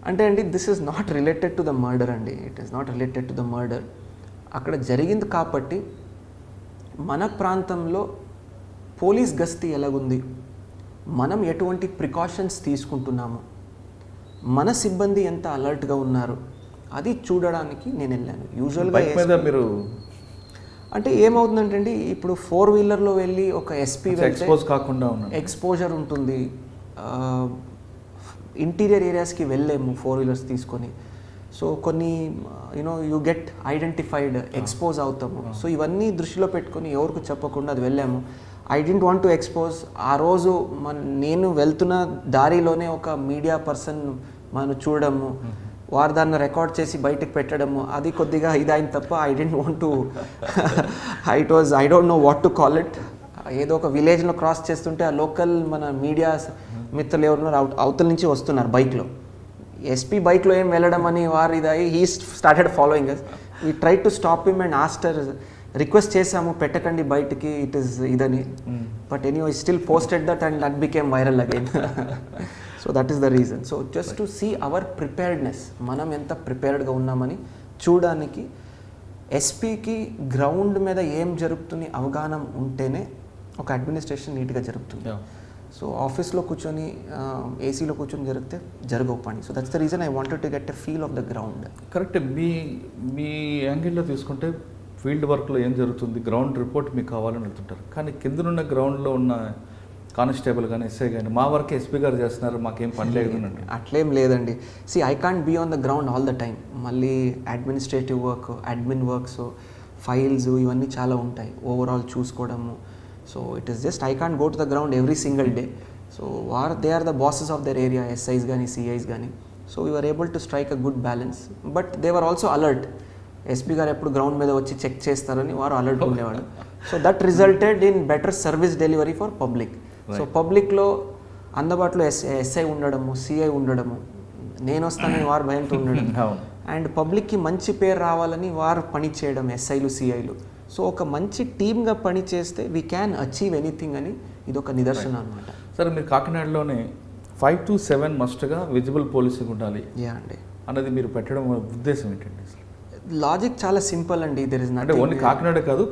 అంటే అండి this is not related to the murder అండి, it is not related to the murder. అక్కడ జరిగింది కాబట్టి మన ప్రాంతంలో పోలీస్ గస్తీ ఎలాగుంది, మనం ఎటువంటి ప్రికాషన్స్ తీసుకుంటున్నాము, మన సిబ్బంది ఎంత అలర్ట్గా ఉన్నారు, అది చూడడానికి నేను వెళ్ళాను. యూజువల్గా మీరు అంటే ఏమవుతుందంటే అండి, ఇప్పుడు 4-వీలర్లో వెళ్ళి ఒక ఎస్పీ ఎక్స్పోజ్ కాకుండా ఎక్స్పోజర్ ఉంటుంది, ఇంటీరియర్ ఏరియాస్కి వెళ్ళలేము 4-వీలర్స్ తీసుకొని. సో కొన్ని యూ గెట్ ఐడెంటిఫైడ్ ఎక్స్పోజ్ అవుతాము. సో ఇవన్నీ దృష్టిలో పెట్టుకొని ఎవరికి చెప్పకుండా అది వెళ్ళాము. I dent want to expose. ఆ రోజు నేను వెళ్తున్న దారిలోనే ఒక మీడియా పర్సన్ మనం చూడడము, వారు దాన్ని రికార్డ్ చేసి బయటకు పెట్టడము, అది కొద్దిగా ఇదైంది తప్ప I dent want to I don't know what to call it. ఏదో ఒక విలేజ్లో క్రాస్ చేస్తుంటే ఆ లోకల్ మన మీడియా మిత్రులు ఎవరున్నారు అవతల నుంచి వస్తున్నారు బైక్లో. ఎస్పీ బైక్లో ఏం వెళ్ళడం అని వారు ఇదాయి he started following us. We try to stop him and ఆస్టర్ రిక్వెస్ట్ చేసాము పెట్టకండి బయటికి ఇట్ ఈస్ ఇదని. But any still posted that and that became viral again. So that is the reason. So just to see our ప్రిపేర్డ్నెస్, మనం ఎంత ప్రిపేర్డ్గా ఉన్నామని చూడడానికి. ఎస్పీకి గ్రౌండ్ మీద ఏం జరుగుతుంది అవగాహన ఉంటేనే ఒక అడ్మినిస్ట్రేషన్ నీట్గా జరుగుతుంది. సో ఆఫీస్లో కూర్చొని ఏసీలో కూర్చొని జరిగితే జరగవు పని. So that's the reason I wanted to get a feel of the ground. Correct. మీ యాంగిల్లో తీసుకుంటే ఫీల్డ్ వర్క్లో ఏం జరుగుతుంది, గ్రౌండ్ రిపోర్ట్ మీకు కావాలని వెళ్తుంటారు. కానీ కిందనున్న గ్రౌండ్లో ఉన్న కానిస్టేబుల్ కానీ ఎస్ఐ కానీ మా వర్క్ ఎస్పీ గారు చేస్తున్నారు, మాకేం పని లేదు అండి. అట్లేం లేదండి. I can't be on the ground all the time. మళ్ళీ administrative work, admin works, files ఇవన్నీ చాలా ఉంటాయి ఓవరాల్ చూసుకోవడము. So it is just I can't go to the ground every single day. So they are the bosses of their area, SIs కానీ CIs కానీ. So we are able to strike a good balance. But they were also alert. SP గారు ఎప్పుడు ground మీద వచ్చి check చేస్తారని వారు alert ఉండేవాడు. So that resulted in better service delivery for public. So పబ్లిక్లో అందుబాటులో ఎస్ఐ ఉండడము, సిఐ ఉండడము, నేను వస్తానని వారు భయంతో ఉండడం, అండ్ పబ్లిక్కి మంచి పేరు రావాలని వారు పని చేయడం ఎస్ఐలు సిఐలు. సో ఒక మంచి టీమ్గా పని చేస్తే వీ క్యాన్ అచీవ్ ఎనీథింగ్ అని ఇది ఒక నిదర్శనం అనమాట. సరే, మీరు కాకినాడలోనే 5 to 7 మస్ట్గా విజిబుల్ పోలీసింగ్ ఉండాలి అండి అన్నది మీరు పెట్టడం ఉద్దేశం ఏంటండి? లాజిక్ చాలా సింపుల్ అండి. దెర్ ఇస్ అంటే ఓన్లీ కాకినాడ కాదు,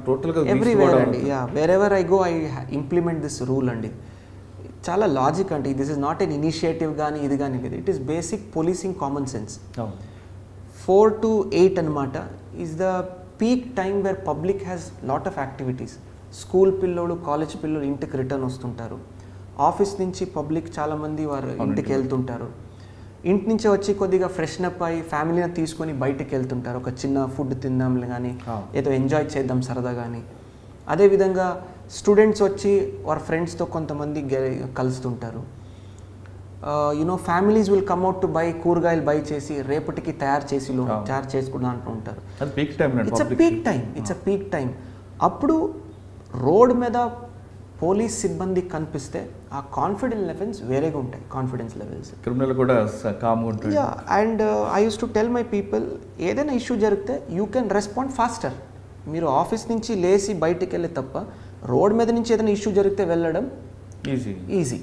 టోటల్గా ఎవ్రీవేర్ అండి. Wear ever I go I implement this rule అండి. చాలా లాజిక్ అండి. This is not an initiative కానీ ఇది కానీ లేదు. It is basic policing common sense. 4 to 8 అనమాట is the peak time where public has lot of activities. School పిల్లోడు, college పిల్లలు ఇంటికి రిటర్న్ వస్తుంటారు. ఆఫీస్ నుంచి పబ్లిక్ చాలామంది వారు ఇంటికి వెళ్తుంటారు. ఇంటి నుంచి వచ్చి కొద్దిగా ఫ్రెషన్ అప్ అయ్యి ఫ్యామిలీని తీసుకొని బయటికి వెళ్తుంటారు. ఒక చిన్న ఫుడ్ తిందాం కానీ ఏదో ఎంజాయ్ చేద్దాం సరదా కానీ. అదేవిధంగా స్టూడెంట్స్ వచ్చి వారి ఫ్రెండ్స్తో కొంతమంది కలుస్తుంటారు. Families will come out to buy కూరగాయలు బై చేసి రేపటికి తయారు చేసుకుంటా అంటూ ఉంటారు. It's a peak time. అప్పుడు రోడ్ మీద పోలీస్ సిబ్బంది కనిపిస్తే ఆ కాన్ఫిడెన్స్ లెవెల్స్ వేరేగా ఉంటాయి. కాన్ఫిడెన్స్ లెవెల్స్ క్రిమినల్ కూడా కామ్గా ఉంటుంది. And I use to tell my people, ఏదైనా ఇష్యూ జరిగితే యూ కెన్ రెస్పాండ్ ఫాస్టర్. మీరు ఆఫీస్ నుంచి లేచి బయటికి వెళ్ళే తప్ప రోడ్ మీద నుంచి ఏదైనా ఇష్యూ జరిగితే వెళ్ళడం easy.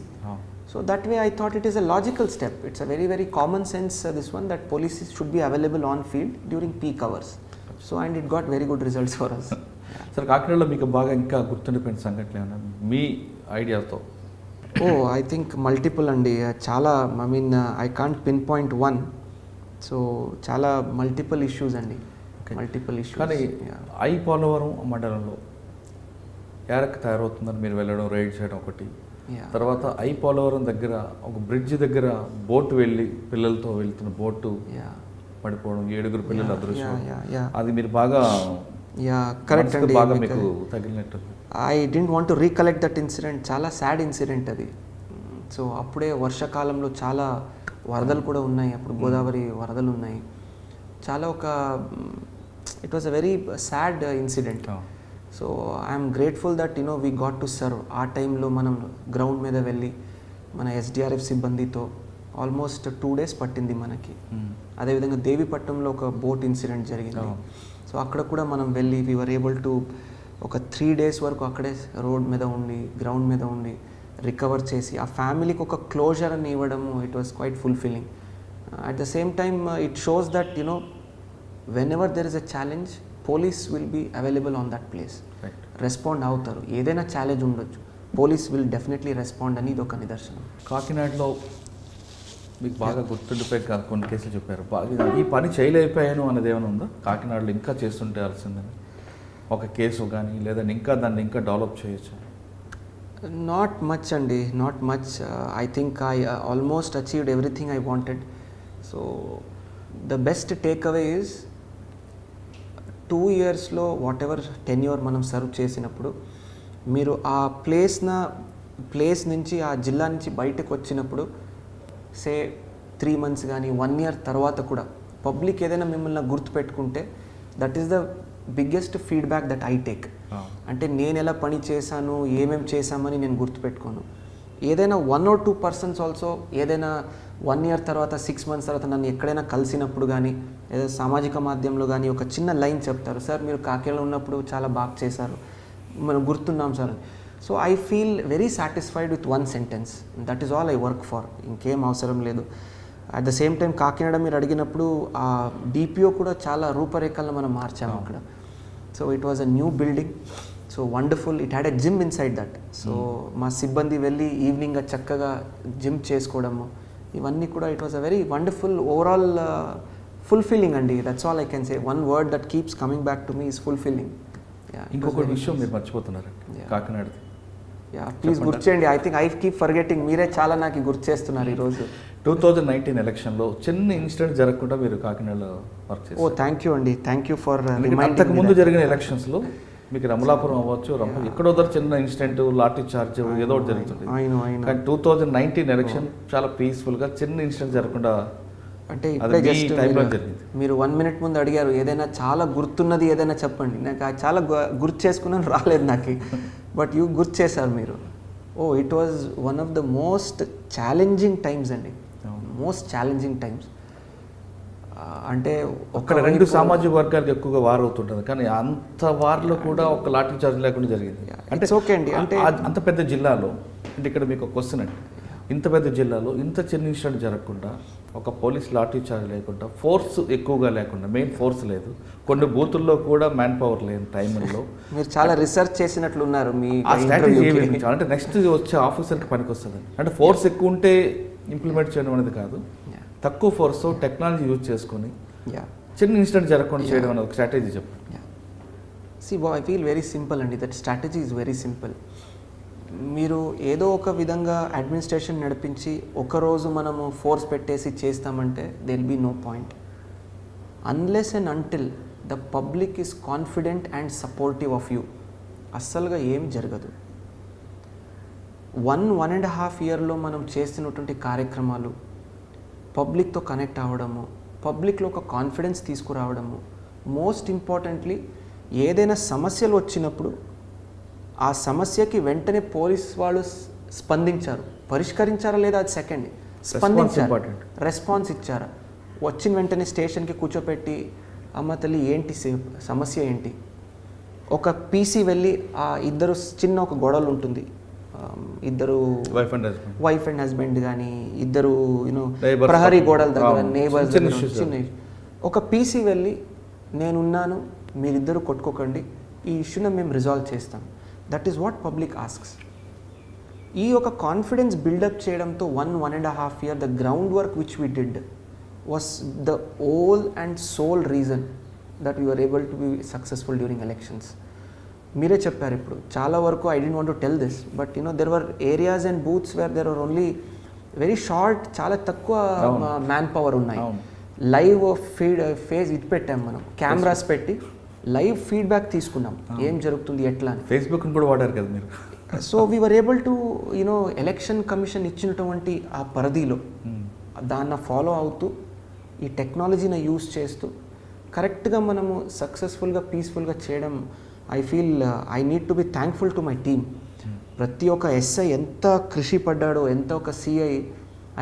So that way I thought it is a logical step. It's a very very common sense this one, that police should be available on field during peak hours. So and it got very good results for us. Sir, కాకినాడలో మీకు బాగా ఇంకా గుర్తుండిపోయిన సంఘటనలు ఏమన్నా మీ ఐడియాతో? I think multiple అండి. చాలా I can't pinpoint one. So చాలా మల్టిపుల్ ఇష్యూస్ అండి. Multiple issues. కానీ ఐ పోలవరం మండలంలో యారక్ తయారవుతుందని మీరు వెళ్ళడం, రైడ్ చేయడం ఒకటి. తర్వాత ఐ పోలవరం దగ్గర ఒక బ్రిడ్జ్ దగ్గర బోటు వెళ్ళి పిల్లలతో వెళ్తున్న బోటు పడిపోవడం, 7 పిల్లలు అదృశ్యం. అది మీరు బాగా కరెక్ట్ అండి. బాగా మీకు తగిలినట్టు. I dent want to recollect that incident. చాలా సాడ్ ఇన్సిడెంట్ అది. సో అప్పుడే వర్షాకాలంలో చాలా వరదలు కూడా ఉన్నాయి. అప్పుడు గోదావరి వరదలు ఉన్నాయి. చాలా it was a very sad incident. So I'm grateful that we got to serve. ఆ టైంలో మనం గ్రౌండ్ మీద వెళ్ళి మన ఎస్డిఆర్ఎఫ్ సిబ్బందితో ఆల్మోస్ట్ 2 days పట్టింది మనకి. అదేవిధంగా దేవీపట్నంలో ఒక బోట్ ఇన్సిడెంట్ జరిగింది. సో అక్కడ కూడా మనం వెళ్ళి వీ వర్ ఏబుల్ టు ఒక 3 days వరకు అక్కడే రోడ్ మీద ఉండి, గ్రౌండ్ మీద ఉండి రికవర్ చేసి ఆ ఫ్యామిలీకి ఒక క్లోజర్ అని ఇవ్వడము, it was quite fulfilling. At the same time it shows that whenever there is a challenge, police will be available on that place. Respond అవుతారు. ఏదైనా ఛాలెంజ్ ఉండొచ్చు, పోలీస్ విల్ డెఫినెట్లీ రెస్పాండ్ అని ఇది ఒక నిదర్శనం. కాకినాడలో మీకు బాగా గుర్తుండిపోయి కొన్ని కేసులు చెప్పారు. బాగా ఈ పని చేయలేకపోయాను అనేది ఏమైనా ఉందా? కాకినాడలో ఇంకా చేస్తుంటాల్సిందని ఒక కేసు కానీ, లేదా ఇంకా దాన్ని ఇంకా డెవలప్ చేయొచ్చు? నాట్ మచ్ అండి, not much. I think I almost achieved everything I wanted. So the best take away is 2 yearsలో వాట్ ఎవర్ టెన్యూర్ మనం సర్వ్ చేసినప్పుడు మీరు ఆ ప్లేస్ నుంచి ఆ జిల్లా నుంచి బయటకు వచ్చినప్పుడు సే 3 months కానీ 1 year తర్వాత కూడా పబ్లిక్ ఏదైనా మిమ్మల్ని గుర్తుపెట్టుకుంటే that is the biggest feedback that I take. అంటే నేను ఎలా పని చేశాను, ఏమేమి చేశామని నేను గుర్తుపెట్టుకోను. ఏదైనా 1 or 2 persons ఆల్సో ఏదైనా 1 year తర్వాత 6 months తర్వాత నన్ను ఎక్కడైనా కలిసినప్పుడు కానీ ఏదో సామాజిక మాధ్యమంలో కానీ ఒక చిన్న లైన్ చెప్తారు, సార్ మీరు కాకినాడలో ఉన్నప్పుడు చాలా బాగా చేశారు, మనం గుర్తున్నాం సార్. So I feel very satisfied with 1 sentence. That is all I work for. ఇంకేం అవసరం లేదు. At the same time Kakinada మీరు అడిగినప్పుడు ఆ డిపిఓ కూడా చాలా రూపరేఖలను మనం మార్చాము అక్కడ. So it was a new building, so wonderful. It had a gym inside that. So మా సిబ్బంది వెళ్ళి ఈవినింగ్ చక్కగా జిమ్ చేసుకోవడము ఇవన్నీ కూడా it was a very wonderful overall fulfilling అండి. That's all I can say. One word that keeps coming back to me is fulfilling. ఇంకొక విషయం మీరు మర్చిపోతున్నారు, కాకినాడది. ప్లీజ్ గుర్తు చేయండి. I think I keep forgetting. మీరే చాలా నాకు గుర్తు చేస్తున్నారు ఈరోజు. 2019 ఎలక్షన్లో చిన్న ఇన్సిడెంట్ జరగకుండా మీరు కాకినాడలో వర్క్ చేశారు. ఓ థ్యాంక్ యూ అండి, థ్యాంక్ యూ ఫర్ అంతకు ముందు జరిగిన ఎలక్షన్స్లో మీకు అమలాపురం అవ్వచ్చు, ఎక్కడో చిన్న ఇన్సిడెంట్, లాఠీ చార్జ్ ఏదో ఒకటి జరుగుతుంది. కానీ 2019 ఎలక్షన్ చాలా పీస్ఫుల్గా చిన్న ఇన్సిడెంట్ జరగకుండా అంటే ఇప్పుడే జస్ట్ మీరు 1 minute ముందు అడిగారు ఏదైనా చాలా గుర్తున్నది ఏదైనా చెప్పండి. నాకు చాలా గుర్తు చేసుకున్నాను, రాలేదు నాకు. బట్ యూ గుర్తు చేశారు మీరు. Oh it was one of the most challenging times అండి, మోస్ట్ ఛాలెంజింగ్ టైమ్స్. అంటే ఒక 2 సామాజిక వర్గాలకు ఎక్కువగా వార్ అవుతుంటుంది, కానీ అంత వార్లో కూడా ఒక లాఠీ చార్జ్ లేకుండా జరిగింది. అంటే ఓకే అండి. అంటే అంత పెద్ద జిల్లాలో, అంటే ఇక్కడ మీకు ఒక క్వశ్చన్ అండి, ఇంత పెద్ద జిల్లాలో ఇంత చిన్న ఇన్సిడెంట్ జరగకుండా, ఒక పోలీస్ లాఠీ చార్జ్ లేకుండా, ఫోర్స్ ఎక్కువగా లేకుండా, మెయిన్ ఫోర్స్ లేదు, కొన్ని బూతుల్లో కూడా మ్యాన్ పవర్ లేని టైంలో మీరు చాలా రీసెర్చ్ చేసినట్లు ఉన్నారు. మీ స్ట్రాటజీ అంటే నెక్స్ట్ వచ్చే ఆఫీసర్కి పనికి వస్తుంది. అంటే ఫోర్స్ ఎక్కువ ఉంటే ఇంప్లిమెంట్ చేయడం అనేది కాదు, తక్కువ ఫోర్స్ టెక్నాలజీ యూజ్ చేసుకొని చిన్న ఇన్సిడెంట్ జరగకుండా చేయడం అనేది ఒక స్ట్రాటజీ చెప్పండి. See I feel very simple అండి. That strategy is very simple. మీరు ఏదో ఒక విధంగా అడ్మినిస్ట్రేషన్ నడిపించి ఒకరోజు మనము ఫోర్స్ పెట్టేసి చేస్తామంటే they will be no point. Unless and until the public is confident and supportive of you అస్సలుగా ఏం జరగదు. 1.5 yearలో మనం చేస్తున్నటువంటి కార్యక్రమాలు, పబ్లిక్తో కనెక్ట్ అవ్వడము, పబ్లిక్లో ఒక కాన్ఫిడెన్స్ తీసుకురావడము, మోస్ట్ ఇంపార్టెంట్లీ ఏదైనా సమస్యలు వచ్చినప్పుడు ఆ సమస్యకి వెంటనే పోలీస్ వాళ్ళు స్పందించారు. పరిష్కరించారా లేదా అది సెకండ్, స్పందించారు, రెస్పాన్స్ ఇచ్చారా. వచ్చిన వెంటనే స్టేషన్కి కూర్చోపెట్టి అమ్మ తల్లి ఏంటి సమస్య ఏంటి, ఒక పీసీ వెళ్ళి ఆ ఇద్దరు చిన్న ఒక గొడవలు ఉంటుంది, ఇద్దరు వైఫ్ అండ్ హస్బెండ్ కానీ ఇద్దరు యూనో ప్రహరీ గోడల దగ్గర నేబర్స్ చిన్న ఒక పీసీ వెళ్ళి నేనున్నాను మీరిద్దరు కొట్టుకోకండి, ఈ ఇష్యూని మేము రిజాల్వ్ చేస్తాం. That is what public asks. ఈ ఒక కాన్ఫిడెన్స్ బిల్డప్ చేయడంతో 1.5 year the ground work which we did was the whole and sole reason that we are able to be successful during elections. మీరే చెప్పారు ఇప్పుడు చాలా వరకు. I don't want to tell this, but there were areas and booths where there are only very short, చాలా తక్కువ manpower ఉన్నాయి. Live face ఇది పెట్టాం మనం, కెమెరాస్ పెట్టి లైవ్ ఫీడ్బ్యాక్ తీసుకున్నాం ఏం జరుగుతుంది ఎట్లా అని. ఫేస్బుక్ కూడా వాడారు కదా మీరు. So we were able to election commission ఇచ్చినటువంటి ఆ పరిధిలో దాన్ని ఫాలో అవుతూ ఈ టెక్నాలజీని యూస్ చేస్తూ కరెక్ట్గా మనము సక్సెస్ఫుల్గా పీస్ఫుల్గా చేయడం. I feel I need to be thankful to my team. ప్రతి ఒక్క ఎస్ఐ ఎంత కృషి పడ్డాడో, ఎంత ఒక CI.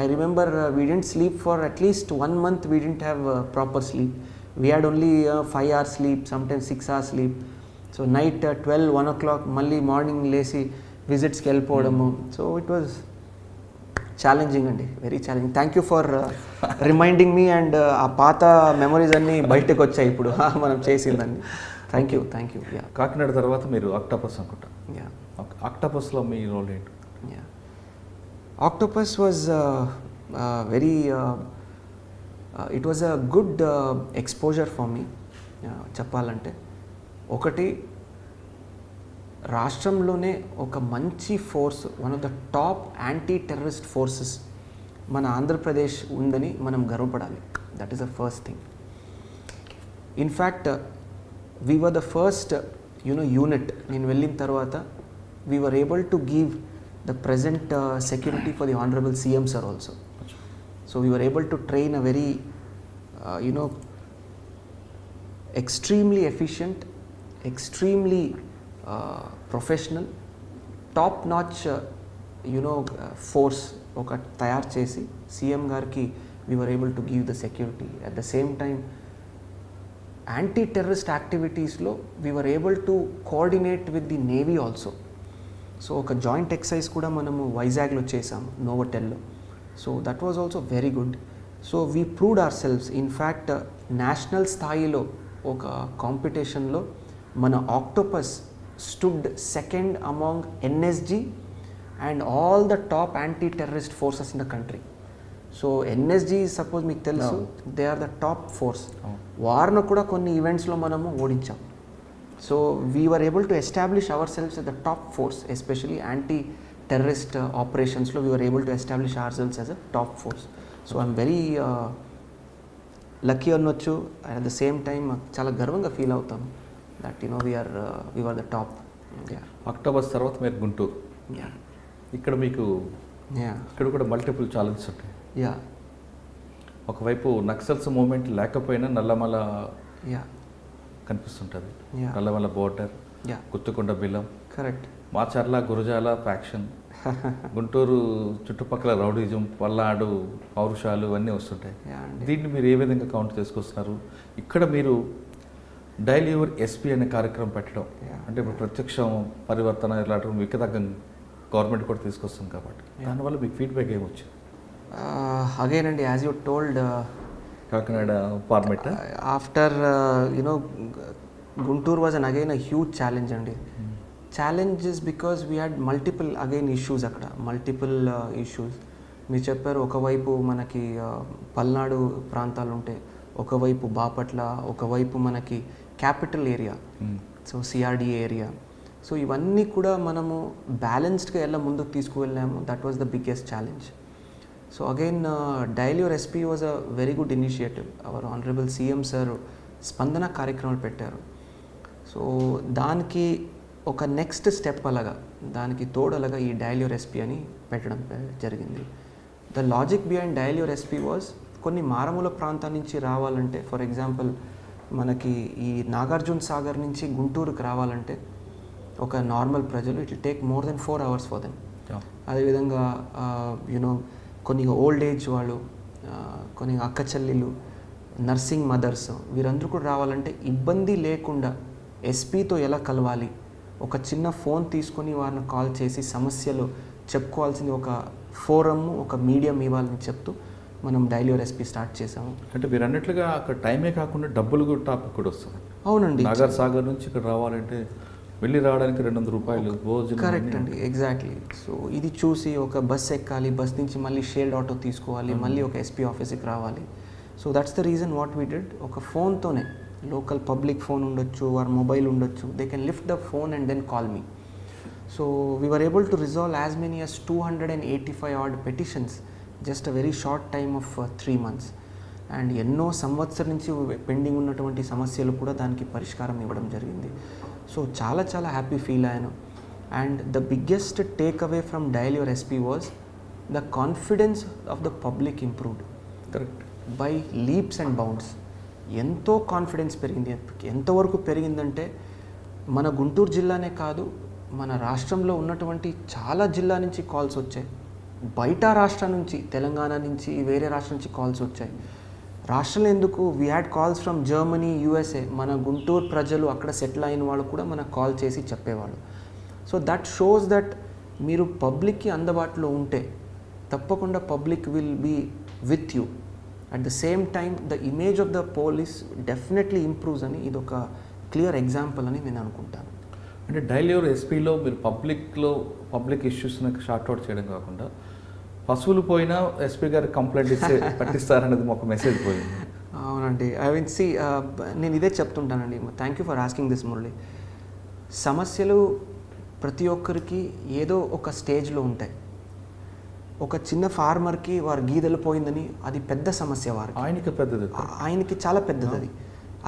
I remember we didn't sleep for at least 1 month. We didn't have proper sleep. We had only 5 hours sleep, sometimes 6 hours sleep. So night 12-1 o'clock మళ్ళీ morning లేచి విజిట్స్కి వెళ్ళిపోవడము. So it was challenging అండి, very challenging. Thank you for reminding me. And ఆ పాత memories అన్నీ బయటకు వచ్చాయి ఇప్పుడు మనం చేసిందండి. Thank you. యా. కాకినాడ తర్వాత మీరు ఆక్టోపస్ అనుకుంటా. యా. ఆక్టోపస్లో మీ రోల్ ఏంటి? Yeah, octopus was very it was a good exposure for me. చెప్పాలంటే ఒకటి, రాష్ట్రంలోనే ఒక మంచి force, one of the top anti terrorist forces మన ఆంధ్రప్రదేశ్ ఉందని మనం గర్వపడాలి. That is the first thing. In fact, we were the first unit in వెళ్ళిన తర్వాత we were able to give the present security for the honorable CM sir also. So we were able to train a very extremely efficient, extremely professional, top notch force ఒక తయారు చేసి CM గారికి we were able to give the security. At the same time, anti-terrorist activities-లో we were able to coordinate with the Navy also. So ఒక joint exercise కూడా మనము వైజాగ్లో చేసాము, నోవోటెల్లో. So that was also very good. So we proved our సెల్వ్స్. In fact national స్థాయిలో ఒక కాంపిటీషన్లో మన Octopus stood second among NSG and all the top anti terrorist forces in the country. So NSG suppose మీకు తెలుసు, they are the top force. వారిని కూడా కొన్ని ఈవెంట్స్లో మనము ఓడించాం. So we were able to establish ourselves as the top force, especially anti-terrorist operations. We were able to establish ourselves as a top force. So I'm very lucky అనొచ్చు. At the same time చాలా గర్వంగా feel అవుతాం that we were the top. October తర్వాత మీరు గుంటూరు. ఇక్కడ మీకు ఇక్కడ కూడా మల్టిపుల్ ఛాలెంజెస్ ఉంటాయి. ఒకవైపు నక్సల్స్ మూవ్మెంట్ లేకపోయినా నల్లమల కనిపిస్తుంటుంది. Nallamala border, Guttukonda Billam, correct, Macherla Gurazala faction, Guntur చుట్టుపక్కల రౌడీజం, పల్నాడు పౌరుషాలు అన్నీ వస్తుంటాయి. దీన్ని మీరు ఏ విధంగా కౌంట్ చేసుకొస్తున్నారు? ఇక్కడ మీరు డైలీ యువర్ ఎస్పీ అనే కార్యక్రమం పెట్టడం అంటే ఇప్పుడు ప్రత్యక్షం పరివర్తన ఇలాంటి వికతగ్గం గవర్నమెంట్ కూడా తీసుకొస్తుంది కాబట్టి దానివల్ల మీకు ఫీడ్బ్యాక్ ఏమొచ్చింది? అగైన్ అండి, as you told, Kakinada format after Guntur was again a huge challenge అండి. Challenges because we had multiple issues అక్కడ, మల్టిపుల్ ఇష్యూస్. మీరు చెప్పారు, ఒకవైపు మనకి పల్నాడు ప్రాంతాలు ఉంటే, ఒకవైపు బాపట్ల, ఒకవైపు మనకి capital area, so CRDA area. So ఇవన్నీ కూడా మనము బ్యాలెన్స్డ్గా ఎలా ముందుకు తీసుకువెళ్ళాము. That was the biggest challenge. So again, Dial Your SP was a very good initiative. Our Honorable CM Sir స్పందన కార్యక్రమాలు పెట్టారు. సో దానికి ఒక నెక్స్ట్ స్టెప్ అలాగా, దానికి తోడలాగా ఈ Dial Your SP అని పెట్టడం జరిగింది. The logic behind Dial Your SP was, కొన్ని మారుమూల ప్రాంతాల నుంచి రావాలంటే, ఫర్ ఎగ్జాంపుల్ మనకి ఈ నాగార్జున సాగర్ నుంచి గుంటూరుకు రావాలంటే ఒక నార్మల్ ప్రజలు it will take more than 4 hours for them. అదేవిధంగా కొన్ని ఓల్డ్ ఏజ్ వాళ్ళు, కొన్ని అక్క చెల్లెళ్ళు, నర్సింగ్ మదర్స్, వీరందరూ కూడా రావాలంటే ఇబ్బంది లేకుండా ఎస్పీతో ఎలా కలవాలి, ఒక చిన్న ఫోన్ తీసుకొని వారిని కాల్ చేసి సమస్యలు చెప్పుకోవాల్సింది ఒక ఫోరమ్, ఒక మీడియం ఇవ్వాలని చెప్తూ మనం Dial Your SP స్టార్ట్ చేసాము. అంటే మీరు అన్నట్లుగా అక్కడ టైమే కాకుండా డబ్బులు కూడా టాపిక్ కూడా వస్తుంది. అవునండి, నాగర్ సాగర్ నుంచి ఇక్కడ రావాలంటే వెళ్ళి రావడానికి 200 రూపాయలు భోజనం. కరెక్ట్ అండి, ఎగ్జాక్ట్లీ. సో ఇది చూసి ఒక బస్ ఎక్కాలి, బస్ నుంచి మళ్ళీ షేర్డ్ ఆటో తీసుకోవాలి, మళ్ళీ ఒక ఎస్పీ ఆఫీస్కి రావాలి. So that's the reason what we did. ఒక ఫోన్తోనే, లోకల్ పబ్లిక్ ఫోన్ ఉండొచ్చు, వారి మొబైల్ ఉండొచ్చు, they can lift the phone and then call me. So we were able to resolve as many as 285 odd petitions, just a very short time of 3 months. అండ్ ఎన్నో సంవత్సరం నుంచి pending ఉన్నటువంటి సమస్యలు కూడా దానికి పరిష్కారం ఇవ్వడం జరిగింది. సో చాలా చాలా హ్యాపీ ఫీల్ అయ్యాను. And the biggest take away from Dial Your SP was the confidence of the public improved. Correct, by leaps and bounds. ఎంతో కాన్ఫిడెన్స్ పెరిగింది. ఎంతవరకు పెరిగిందంటే మన గుంటూరు జిల్లానే కాదు, మన రాష్ట్రంలో ఉన్నటువంటి చాలా జిల్లా నుంచి కాల్స్ వచ్చాయి. బయట రాష్ట్రం నుంచి, తెలంగాణ నుంచి, వేరే రాష్ట్రం నుంచి కాల్స్ వచ్చాయి. రాష్ట్రంలో ఎందుకు, we had calls from Germany, USA. మన గుంటూరు ప్రజలు, అక్కడ సెటిల్ అయిన వాళ్ళు కూడా మనకు కాల్ చేసి చెప్పేవాళ్ళు. సో దట్ షోస్ దట్ మీరు పబ్లిక్కి అందుబాటులో ఉంటే తప్పకుండా public will be with you. At the same time the image of the police definitely improves అని ఇది ఒక క్లియర్ ఎగ్జాంపుల్ అని నేను అనుకుంటాను. అంటే Dial Your SPలో మీరు పబ్లిక్ ఇష్యూస్ని షార్ట్అవుట్ చేయడం కాకుండా పశువులు పోయినా ఎస్పీ గారు కంప్లైంట్ ఇస్తే పట్టిస్తారనేది ఒక మెసేజ్ పోయింది. అవునండి, ఐ మీన్ నేను ఇదే చెప్తుంటానండి. Thank you for asking this Murali. సమస్యలు ప్రతి ఒక్కరికి ఏదో ఒక స్టేజ్లో ఉంటాయి. ఒక చిన్న ఫార్మర్కి వారి గీదెలు పోయిందని అది పెద్ద సమస్య వారికి. ఆయనకి పెద్దది ఆయనకి చాలా పెద్దది అది.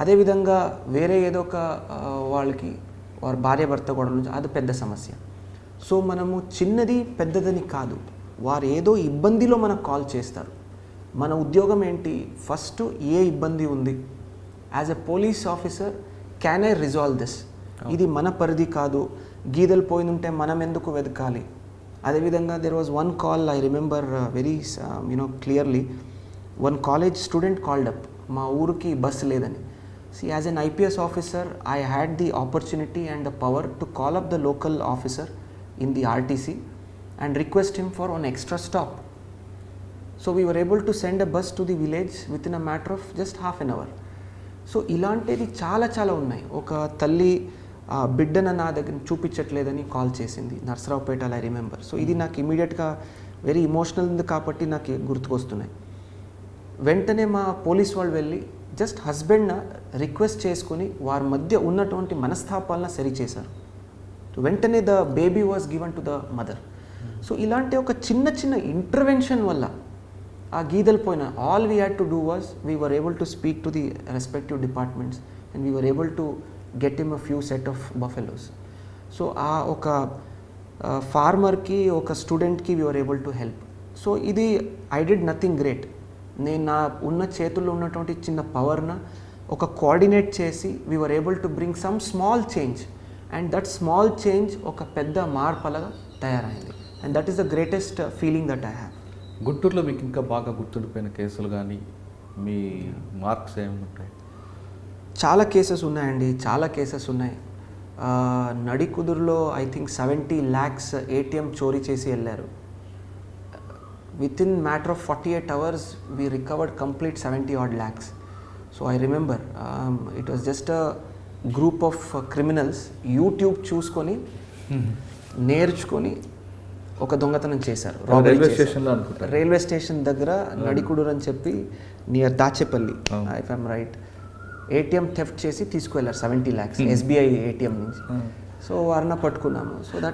అదేవిధంగా వేరే ఏదో ఒక వాళ్ళకి వారి భార్య భర్త గొడవ నుంచి అది పెద్ద సమస్య. సో మనము చిన్నది పెద్దదని కాదు, వారు ఏదో ఇబ్బందిలో మనకు కాల్ చేస్తారు. మన ఉద్యోగం ఏంటి, ఫస్ట్ ఏ ఇబ్బంది ఉంది, as a police officer can I resolve this, ఇది మన పరిధి కాదు, గీదెలు పోయిందంటే మనం ఎందుకు వెతకాలి. అదేవిధంగా there was one call I remember very clearly, one college student called up, మా ఊరికి బస్సు లేదని. See, as an IPS officer, I had the opportunity and the power to call up the local officer in the RTC and request him for an extra stop. So we were able to send a bus to the village within a matter of just half an hour. So ఇలాంటివి చాలా చాలా ఉన్నాయి. ఒక తల్లి బిడ్డను నా దగ్గర చూపించట్లేదని call చేసింది, నర్సరావుపేట, ఐ రిమెంబర్. సో ఇది నాకు ఇమీడియట్గా వెరీ ఇమోషనల్ ఉంది కాబట్టి నాకు గుర్తుకొస్తున్నాయి. వెంటనే మా పోలీస్ వాళ్ళు వెళ్ళి జస్ట్ హస్బెండ్న రిక్వెస్ట్ చేసుకుని వారి మధ్య ఉన్నటువంటి మనస్తాపాలను సరిచేశారు. వెంటనే the baby was given to the mother. So ఇలాంటి ఒక చిన్న చిన్న ఇంటర్వెన్షన్ వల్ల ఆ గీదలు పోయిన, all we had to do was we were able to speak to the respective departments and we were able to get him a few set of buffaloes. So ఆ ఒక ఫార్మర్కి ఒక స్టూడెంట్కి we were able to help. So ఇది I did nothing great. నేను నా ఉన్న చేతుల్లో ఉన్నటువంటి చిన్న పవర్న ఒక కోఆర్డినేట్ చేసి we were able to bring some small change, and that small change ఒక పెద్ద మార్పలగా తయారైంది. And that is the greatest feeling that I have. గుంటూరులో మీకు ఇంకా బాగా గుర్తుండిపోయిన కేసులు కానీ మీ మార్క్స్ ఏమైనా ఉంటాయి? చాలా కేసెస్ ఉన్నాయండి, చాలా కేసెస్ ఉన్నాయి. నడికుదురులో ఐ థింక్ 70 lakhs ATM చోరీ చేసి వెళ్ళారు. Within matter of 48 hours we recovered complete 70 odd lakhs. So I remember it was just a group of criminals YouTube చూసుకొని నేర్చుకొని ఒక దొంగతనం చేశారు. రైల్వే స్టేషన్ దగ్గర నడికుడూరు అని చెప్పి near Dachepalli, if I'm right, ATM theft చేసి తీసుకువెళ్ళారు 70 lakhs SBI ATM నుంచి. సో వారిని పట్టుకున్నాము. సో దట్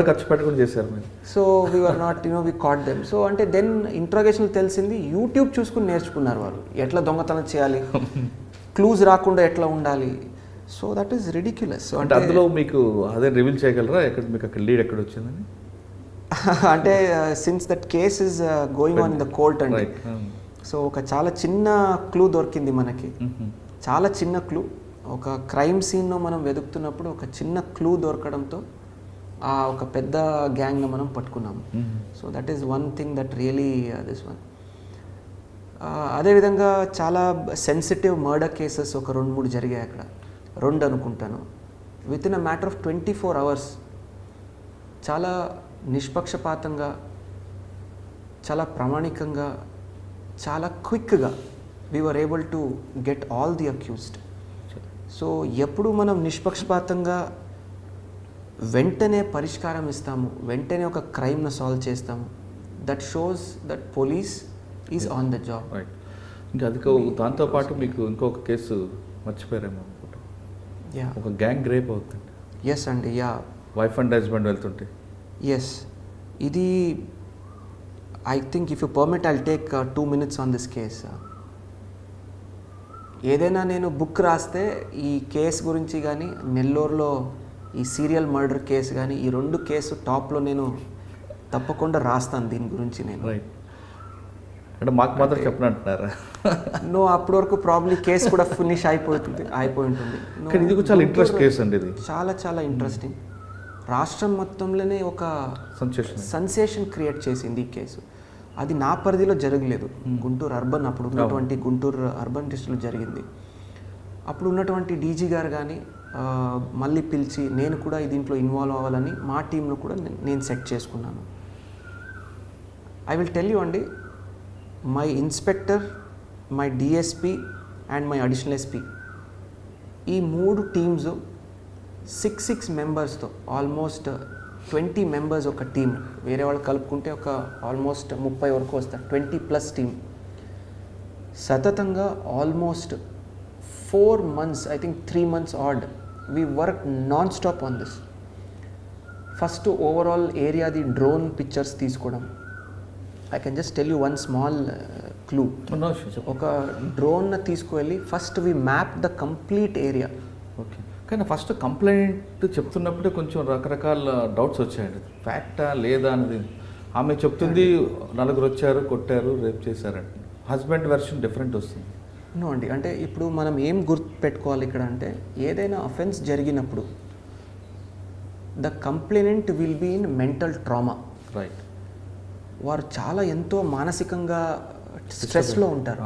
ఖర్చు పెట్టుకుని చేశారు. So we were not we caught them. So అంటే దెన్ ఇంట్రాగేషన్ తెలిసింది యూట్యూబ్ చూసుకుని నేర్చుకున్నారు వాళ్ళు ఎట్లా దొంగతనం చేయాలి, క్లూజ్ రాకుండా ఎట్లా ఉండాలి. So that is ridiculous. So అంటే అందులో మీకు అదే రివీల్ చేయగలరా ఎక్కడ మీకు అక్కడ లీడ్ ఎక్కడ వచ్చిందని? అంటే since that case is going on in the court అండి. సో ఒక చాలా చిన్న క్లూ దొరికింది మనకి, చాలా చిన్న క్లూ. ఒక క్రైమ్ సీన్లో మనం వెతుకుతున్నప్పుడు ఒక చిన్న క్లూ దొరకడంతో ఆ ఒక పెద్ద గ్యాంగ్ను మనం పట్టుకున్నాము. So that is one thing that really this one. అదేవిధంగా చాలా సెన్సిటివ్ మర్డర్ కేసెస్ ఒక 2-3 జరిగాయి అక్కడ, 2 అనుకుంటాను. Within a matter of 24 hours చాలా నిష్పక్షపాతంగా, చాలా ప్రామాణికంగా, చాలా క్విక్గా we were able to get all the accused. So ఎప్పుడు మనం నిష్పక్షపాతంగా వెంటనే పరిష్కారం ఇస్తాము, వెంటనే ఒక క్రైమ్ను సాల్వ్ చేస్తాము, that shows that police is on the job. ఇంకా అది దాంతోపాటు మీకు ఇంకొక కేసు మర్చిపోయారేమో అనుకుంటా, ఒక గ్యాంగ్ రేప్ అవుతుంది. ఎస్ అండి, యా. వైఫ్ అండ్ హస్బెండ్ వెళ్తుంటే. ఎస్, ఇది I think if you permit I'll take 2 minutes on this case. ఏదైనా నేను బుక్ రాస్తే ఈ కేసు గురించి కానీ, నెల్లూరులో ఈ సీరియల్ మర్డర్ కేసు కానీ, ఈ 2 కేసు టాప్లో నేను తప్పకుండా రాస్తాను దీని గురించి నేను. రైట్, అంటే మాకు మాత్రం చెప్పనంటున్నారా? నో, అప్పటి వరకు ప్రాబ్లీ కేసు కూడా ఫినిష్ అయిపోయి ఉంటుంది. ఇది చాలా ఇంట్రెస్ట్ కేసు అండి, ఇది చాలా చాలా ఇంట్రెస్టింగ్. రాష్ట్రం మొత్తంలోనే ఒక సెన్సేషన్ క్రియేట్ చేసింది ఈ కేసు. అది నా పరిధిలో జరగలేదు, గుంటూరు అర్బన్, అప్పుడు ఉన్నటువంటి గుంటూరు అర్బన్ డిస్ట్రిక్ట్లో జరిగింది. అప్పుడు ఉన్నటువంటి డీజీ గారు కానీ మళ్ళీ పిలిచి నేను కూడా దీంట్లో ఇన్వాల్వ్ అవ్వాలని మా టీంలో కూడా నేను సెట్ చేసుకున్నాను. ఐ విల్ టెల్ యూ అండి, my inspector, my DSP and my additional SP, ఈ 3 టీమ్స్ 6 మెంబర్స్తో ఆల్మోస్ట్ 20 members ఒక టీం, వేరే వాళ్ళు కలుపుకుంటే ఒక ఆల్మోస్ట్ 30 వరకు వస్తారు, 20+ టీం. సతతంగా almost 4 months, I think 3 months odd, we work non stop on this. First overall ఏరియాది డ్రోన్ పిక్చర్స్ తీసుకోవడం, I can just tell you one small clue. ఒక డ్రోన్ తీసుకువెళ్ళి first we map the complete area. Okay, కానీ first complaint చెప్తున్నప్పుడే కొంచెం రకరకాల doubts వచ్చాయండి. ఫ్యాక్టా లేదా అనేది ఆమె చెప్తుంది, నలుగురు వచ్చారు, కొట్టారు, రేప్ చేశారంట. హస్బెండ్ వెర్షన్ డిఫరెంట్ వస్తుంది. నో అండి, అంటే ఇప్పుడు మనం ఏం గుర్తుపెట్టుకోవాలి ఇక్కడ అంటే, ఏదైనా అఫెన్స్ జరిగినప్పుడు the complainant will be in mental trauma. Right. వారు చాలా ఎంతో మానసికంగా స్ట్రెస్లో ఉంటారు.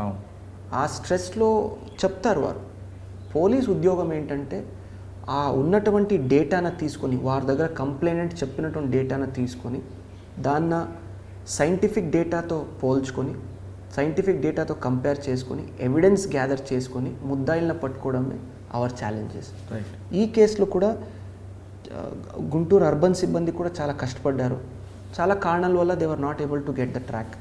ఆ స్ట్రెస్లో చెప్తారు వారు. పోలీస్ ఉద్యోగం ఏంటంటే ఆ ఉన్నటువంటి డేటాను తీసుకొని, వారి దగ్గర కంప్లైనెంట్ చెప్పినటువంటి డేటాను తీసుకొని, దాన్ని సైంటిఫిక్ డేటాతో పోల్చుకొని, సైంటిఫిక్ డేటాతో కంపేర్ చేసుకొని, ఎవిడెన్స్ గ్యాదర్ చేసుకొని ముద్దాయిలను పట్టుకోవడమే అవర్ ఛాలెంజెస్. రైట్. ఈ కేసులో కూడా గుంటూరు అర్బన్ సిబ్బంది కూడా చాలా కష్టపడ్డారు. చాలా కారణాల వల్ల they were not able to get the track.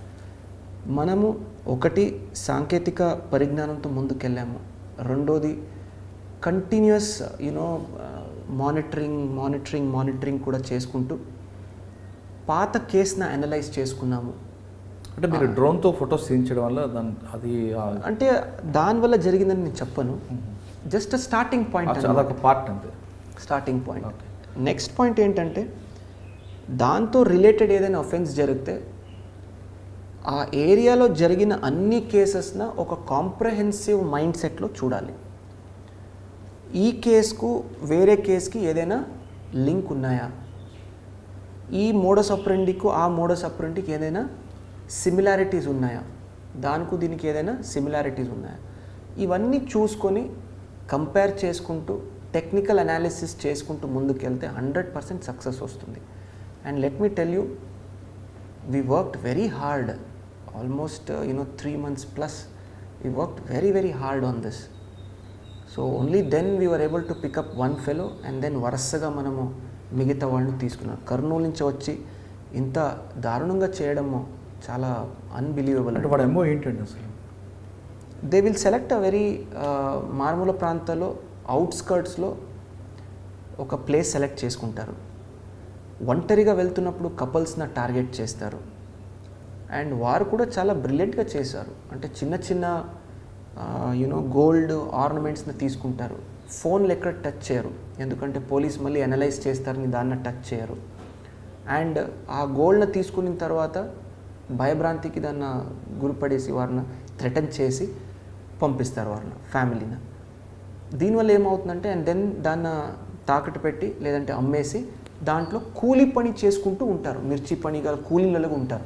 మనము ఒకటి సాంకేతిక పరిజ్ఞానంతో ముందుకెళ్ళాము. రెండోది కంటిన్యూస్ మానిటరింగ్ కూడా చేసుకుంటూ పాత కేసును అనలైజ్ చేసుకున్నాము. అంటే మీరు డ్రోన్తో ఫొటోస్ తీయించడం వల్ల అది అంటే దానివల్ల జరిగిందని నేను చెప్పను. జస్ట్ స్టార్టింగ్ పాయింట్, అదొక పార్ట్ అంతే. Starting point. నెక్స్ట్ పాయింట్ ఏంటంటే, దాంతో రిలేటెడ్ ఏదైనా అఫెన్స్ జరిగితే ఆ ఏరియాలో జరిగిన అన్ని కేసెస్న ఒక కాంప్రహెన్సివ్ మైండ్ సెట్లో చూడాలి. ఈ కేసుకు వేరే కేసుకి ఏదైనా లింక్ ఉన్నాయా, ఈ మోడస్ ఆపరెండికు ఆ మోడస్ ఆపరెండికి ఏదైనా సిమిలారిటీస్ ఉన్నాయా, దానికి దీనికి ఏదైనా సిమిలారిటీస్ ఉన్నాయా, ఇవన్నీ చూసుకొని కంపేర్ చేసుకుంటూ టెక్నికల్ అనాలిసిస్ చేసుకుంటూ ముందుకెళ్తే 100% సక్సెస్ వస్తుంది. And let me tell you, we worked very hard, almost 3 months plus. We worked very, very hard on this. So only then we were able to pick up one fellow and then వరుసగా మనము మిగతా వాళ్ళని తీసుకున్నాం. కర్నూలు నుంచి వచ్చి ఇంత దారుణంగా చేయడము చాలా అన్బిలీవబుల్. అంటే వాడు ఏమో ఏంటండి అసలు? They will select a very మారుమూల ప్రాంతాల్లో అవుట్స్కర్ట్స్లో ఒక ప్లేస్ సెలెక్ట్ చేసుకుంటారు. ఒంటరిగా వెళ్తున్నప్పుడు కపుల్స్ని టార్గెట్ చేస్తారు. అండ్ వారు కూడా చాలా బ్రిలియంట్గా చేశారు. అంటే చిన్న చిన్న గోల్డ్ ఆర్నమెంట్స్ని తీసుకుంటారు. ఫోన్లు ఎక్కడ టచ్ చేయరు, ఎందుకంటే పోలీస్ మళ్ళీ అనలైజ్ చేస్తారని దాన్ని టచ్ చేయరు. అండ్ ఆ గోల్డ్ని తీసుకున్న తర్వాత భయభ్రాంతికి దాన్ని గురిపడేసి వారిని థ్రెటన్ చేసి పంపిస్తారు వారిని, ఫ్యామిలీని. దీనివల్ల ఏమవుతుందంటే, అండ్ దెన్ దాన్ని తాకట్టు పెట్టి లేదంటే అమ్మేసి దాంట్లో కూలీ పని చేసుకుంటూ ఉంటారు. మిర్చి పని గల కూలీలలో ఉంటారు.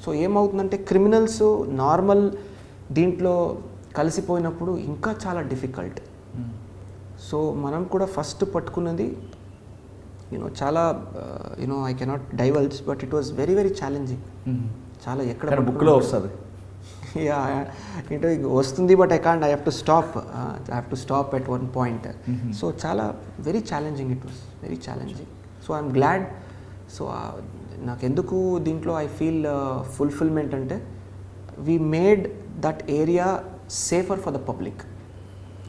సో ఏమవుతుందంటే, క్రిమినల్స్ నార్మల్ దీంట్లో కలిసిపోయినప్పుడు ఇంకా చాలా డిఫికల్ట్. సో మనం కూడా ఫస్ట్ పట్టుకున్నది చాలా I cannot divulge, but it was very very challenging. చాలా ఎక్కడ బుక్లో వస్తుంది, ఏంటో వస్తుంది, but I have to stop at one point. So చాలా very challenging, it was very challenging. So I'm glad. So నాకెందుకు దీంట్లో ఐ ఫీల్ ఫుల్ఫిల్మెంట్ అంటే, we made that area safer for the public.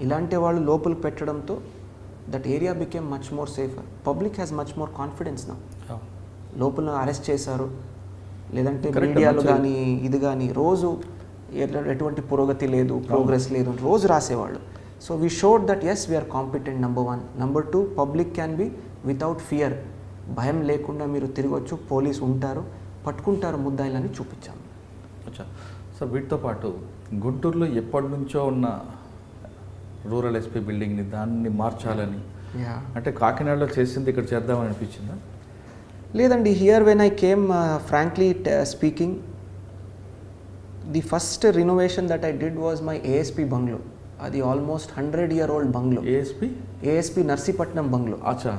ఇలాంటి వాళ్ళు లోపలికి పెట్టడంతో that area became much more safer. Public has much more confidence నా. లోపల arrest చేశారు, లేదంటే మీడియాలో కానీ ఇది కానీ రోజు ఎటువంటి పురోగతి లేదు, ప్రోగ్రెస్ లేదు రోజు రాసేవాళ్ళు. So we showed that as we are competent, number 1. Number 2, public can be without fear. భయం లేకుండా మీరు తిరగొచ్చు, పోలీసు ఉంటారు, పట్టుకుంటారు ముద్దాయిలని చూపించాము. అచ్చా సార్, వీటితో పాటు గుంటూరులో ఎప్పటి నుంచో ఉన్న రూరల్ ఎస్పీ బిల్డింగ్ని దాన్ని మార్చాలని, అంటే కాకినాడలో చేసింది ఇక్కడ చేద్దామని అనిపించిందా? లేదండి, here when I came frankly speaking, the first renovation that I did was my ASP bungalow. అది almost 100-year-old bungalow. ASP Narsipatnam bungalow. అచ్చా,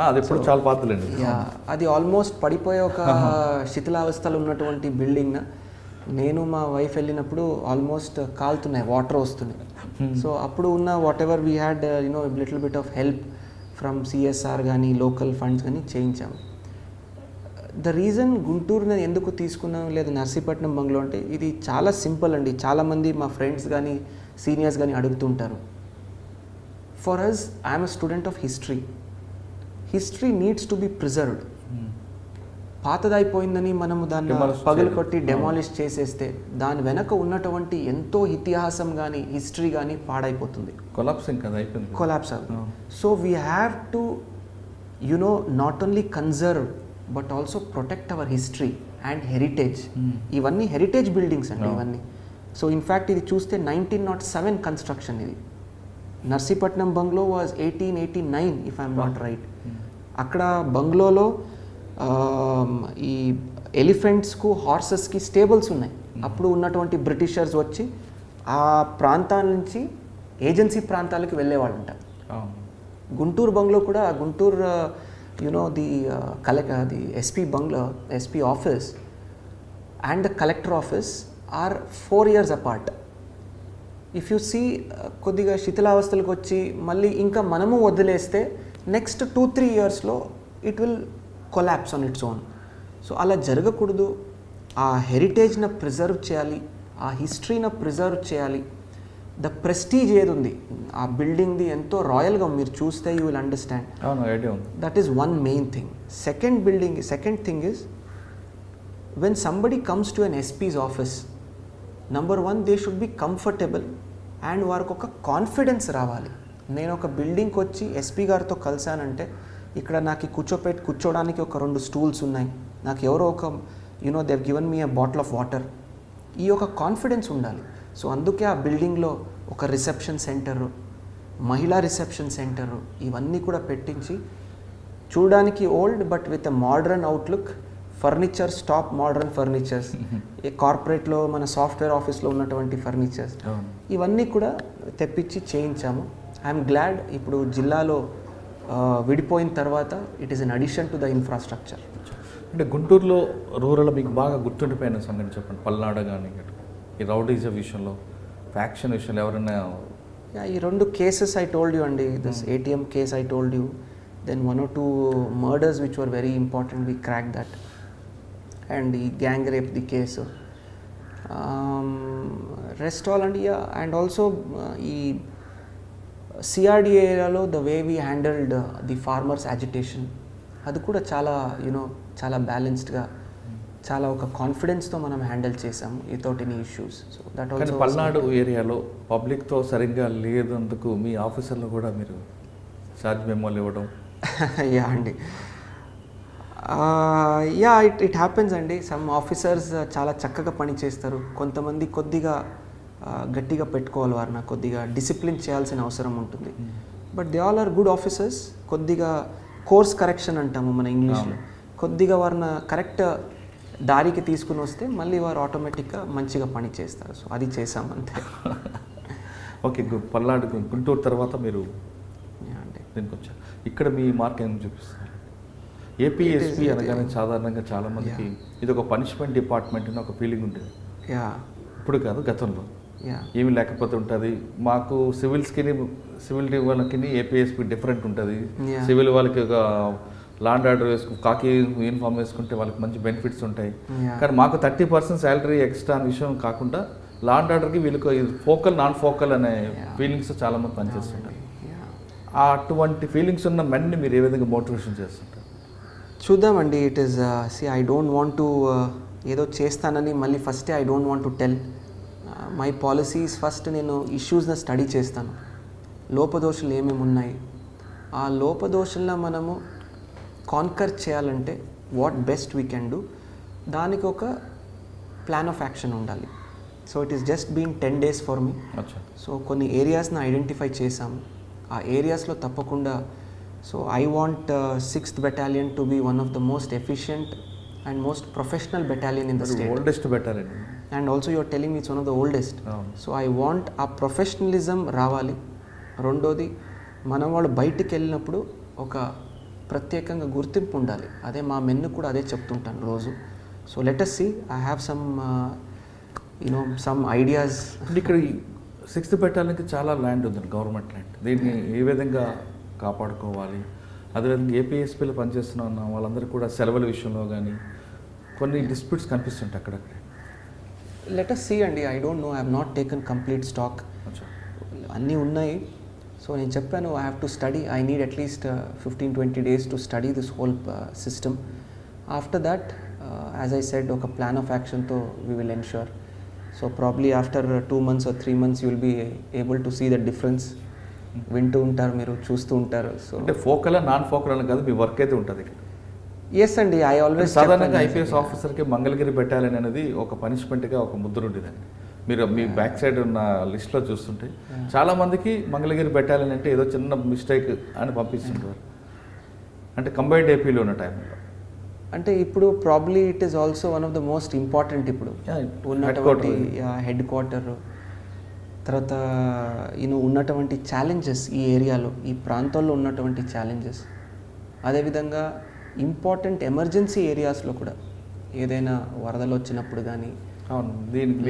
అది ఎప్పుడు చాలా పాతలేండి. అది ఆల్మోస్ట్ పడిపోయే ఒక శిథిలావస్థలో ఉన్నటువంటి బిల్డింగ్. నేను మా వైఫ్ వెళ్ళినప్పుడు ఆల్మోస్ట్ కాలుతున్నాయి, వాటర్ వస్తున్నాయి. సో అప్పుడు ఉన్న what ever we had little bit of help from CSR కానీ లోకల్ ఫండ్స్ కానీ చేయించాము. ద రీజన్ గుంటూరుని ఎందుకు తీసుకున్నాం లేదా నర్సీపట్నం బంగ్లో అంటే, ఇది చాలా సింపుల్ అండి. చాలామంది మా ఫ్రెండ్స్ కానీ సీనియర్స్ కానీ అడుగుతుంటారు. For us, I'm a student of history. History needs to be preserved. పాతదైపోయిందని మనము దాన్ని Demolish పగలు చేయడం. కొట్టి డెమాలిష్ చేసేస్తే దాని వెనక ఉన్నటువంటి ఎంతో ఇతిహాసం కానీ హిస్టరీ కానీ పాడైపోతుంది, కొలాప్సింగ్ కదా అయిపోయింది. కొలాప్స్ అవుతుంది. So we have to not only conserve but also protect our history and heritage. ఇవన్నీ హెరిటేజ్ బిల్డింగ్స్ అండి ఇవన్నీ. సో ఇన్ఫ్యాక్ట్ ఇది చూస్తే 1907 కన్స్ట్రక్షన్ ఇది. Narsipatnam bungalow was 1889 if I'm not right. అక్కడ బంగ్లోలో ఈ ఎలిఫెంట్స్కు హార్సెస్కి స్టేబుల్స్ ఉన్నాయి. అప్పుడు ఉన్నటువంటి బ్రిటిషర్స్ వచ్చి ఆ ప్రాంతాల నుంచి ఏజెన్సీ ప్రాంతాలకు వెళ్ళేవాళ్ళంట. గుంటూరు బంగ్లో కూడా Guntur the the SP bungalow, SP office and the collector office are 4 years apart. If you see కొద్దిగా శిథిలావస్థలకు వచ్చి మళ్ళీ ఇంకా మనము వదిలేస్తే నెక్స్ట్ 2-3 yearsలో it will collapse on its own. So అలా జరగకూడదు. ఆ హెరిటేజ్ని ప్రిజర్వ్ చేయాలి, ఆ హిస్టరీని ప్రిజర్వ్ చేయాలి. ద ప్రెస్టీజ్ ఏది ఉంది ఆ బిల్డింగ్ది ఎంతో రాయల్గా మీరు చూస్తే యూ విల్ అండర్స్టాండ్. ఐడియా ఉంది. That is one main thing. Second thing is when somebody comes to an SP's office, number 1 they should be comfortable and వారికి ఒక కాన్ఫిడెన్స్ రావాలి. నేను ఒక బిల్డింగ్కి వచ్చి ఎస్పీ గారితో కలిశానంటే ఇక్కడ నాకు కూర్చోడానికి ఒక 2 stools ఉన్నాయి, నాకు ఎవరో ఒక they've given me a bottle of water, ఈ ఒక కాన్ఫిడెన్స్ ఉండాలి. సో అందుకే ఆ బిల్డింగ్లో ఒక రిసెప్షన్ సెంటరు, మహిళా రిసెప్షన్ సెంటరు ఇవన్నీ కూడా పెట్టించి చూడడానికి old but with a modern outlook, furnitures top modern furnitures, ఏ కార్పొరేట్లో మన సాఫ్ట్వేర్ ఆఫీస్లో ఉన్నటువంటి ఫర్నిచర్స్ ఇవన్నీ కూడా తెప్పించి చేయించాము. ఐఎమ్ గ్లాడ్ ఇప్పుడు జిల్లాలో విడిపోయిన తర్వాత it is an addition to the infrastructure. అంటే గుంటూరులో రూరల్ మీకు బాగా గుర్తుండిపోయిన సంగతి చెప్పండి. పల్నాడు కానీ ఈ రౌడీజం విషయంలో, ఫ్యాక్షన్ విషయంలో ఎవరైనా ఈ 2 cases I told you అండి, this ATM case I told you, then 1 or 2 murders which were very important, we cracked that, and the gang rape the case, rest all and and also ఈ CRD ఏరియాలో the way we handled the farmers agitation అది కూడా చాలా చాలా బ్యాలెన్స్డ్గా, చాలా ఒక కాన్ఫిడెన్స్తో మనం హ్యాండిల్ చేసాము without any issues. So that also Palnadu ఏరియాలో పబ్లిక్తో సరిగ్గా లేదందుకు మీ ఆఫీసర్లు కూడా మీరు ఛార్జ్ మెమోలు ఇవ్వడం. యా అండి, ఇట్ హ్యాపెన్స్ అండి. సమ్ ఆఫీసర్స్ చాలా చక్కగా పని చేస్తారు, కొంతమంది కొద్దిగా గట్టిగా పెట్టుకోవాలి, వారిని కొద్దిగా డిసిప్లిన్ చేయాల్సిన అవసరం ఉంటుంది. But they all are good officers. కొద్దిగా కోర్స్ కరెక్షన్ అంటాము మన ఇంగ్లీష్లో, కొద్దిగా వారిని కరెక్ట్ దారికి తీసుకుని వస్తే మళ్ళీ వారు ఆటోమేటిక్గా మంచిగా పని చేస్తారు. సో అది చేసాం అంతే. ఓకే, పల్నాడు గుంటూరు తర్వాత మీరు అండి దీనికి వచ్చారు. ఇక్కడ మీ మార్క్ ఏం చూపిస్తారు? ఏపీఎస్పీ అనగానే సాధారణంగా చాలామందికి ఇది ఒక పనిష్మెంట్ డిపార్ట్మెంట్ అని ఒక ఫీలింగ్ ఉండేది. ఇప్పుడు కాదు, గతంలో ఏమి లేకపోతే ఉంటుంది. మాకు సివిల్ వాళ్ళకి ఏపీఎస్పీ డిఫరెంట్ ఉంటుంది. సివిల్ వాళ్ళకి ఒక లాండ్ ఆర్డర్ కాకి యూనిఫామ్ వేసుకుంటే వాళ్ళకి మంచి బెనిఫిట్స్ ఉంటాయి. కానీ మాకు 30% శాలరీ ఎక్స్ట్రా అనే విషయం కాకుండా లాండ్ ఆర్డర్కి వీళ్ళకి ఫోకల్ నాన్ ఫోకల్ అనే ఫీలింగ్స్ చాలామంది పనిచేస్తుంటారు. అటువంటి ఫీలింగ్స్ ఉన్న మెన్ని మీరు ఏ విధంగా మోటివేషన్ చేస్తుంటారు? చూద్దామండి. It is I don't want to ఏదో చేస్తానని మళ్ళీ ఫస్టే I don't want to tell. My policies first నేను ఇష్యూస్ని స్టడీ చేస్తాను, లోపదోషులు ఏమేమి ఉన్నాయి, ఆ లోపదోషుల్లో మనము కాన్కర్ చేయాలంటే what best we can do, దానికి ఒక ప్లాన్ ఆఫ్ యాక్షన్ ఉండాలి. So it is just being 10 days for me. So కొన్ని ఏరియాస్ని ఐడెంటిఫై చేసాము, ఆ ఏరియాస్లో తప్పకుండా. So I want 6th Battalion to be one of the most efficient and most professional battalion in the state. Oldest battalion. And also you're telling me it's one of the oldest. So I want ఆ professionalism రావాలి. రెండోది, మనం వాళ్ళు బయటికి వెళ్ళినప్పుడు ఒక ప్రత్యేకంగా గుర్తింపు ఉండాలి. అదే మా మెన్ను కూడా అదే చెప్తుంటాను రోజు. So let us see, I have some ideas. ఇక్కడ 6th Battalionకి చాలా ల్యాండ్ ఉంది, గవర్నమెంట్ ల్యాండ్. దీన్ని ఏ విధంగా కాపాడుకోవాలి? అదేవిధంగా ఏపీఎస్పీలో పనిచేస్తున్న వాళ్ళందరూ కూడా సెలవుల విషయంలో కానీ కొన్ని డిస్ప్యూట్స్ కనిపిస్తుంటాయి అక్కడక్కడ. లెట్ us see అండి, I don't know, I have not taken complete stock. అన్నీ ఉన్నాయి. సో నేను చెప్పాను, I have to study, I need at least 15-20 days to study this whole system. After that, as I said, ఒక plan of యాక్షన్తో we will ensure. So probably after 2 months or 3 months you will be able to see the difference. వింటూ ఉంటారు, మీరు చూస్తూ ఉంటారు. So అంటే focal non focal అని కాదు, మీ వర్క్ అయితే ఉంటుంది ఇక్కడ. ఎస్ అండి, ఐ ఆల్వేస్ సాధారణంగా ఐపీఎస్ ఆఫీసర్కి మంగళగిరి బెటాలియన్ అనేది ఒక పనిష్మెంట్గా ఒక ముద్ర ఉండేదండి. మీరు మీ బ్యాక్ సైడ్ ఉన్న లిస్ట్లో చూస్తుంటే చాలామందికి మంగళగిరి బెటాలియన్ అంటే ఏదో చిన్న మిస్టేక్ అని పంపిస్తుంటారు. అంటే కంబైన్డ్ ఏపీలో ఉన్న టైంలో అంటే ఇప్పుడు probably it is also one of the most important ఇప్పుడు ఉన్నటువంటి హెడ్ క్వార్టర్. తర్వాత ఉన్నటువంటి ఛాలెంజెస్ ఈ ఏరియాలో, ఈ ప్రాంతాల్లో ఉన్నటువంటి ఛాలెంజెస్, అదేవిధంగా ఇంపార్టెంట్ ఎమర్జెన్సీ ఏరియాస్లో కూడా ఏదైనా వరదలు వచ్చినప్పుడు కానీ,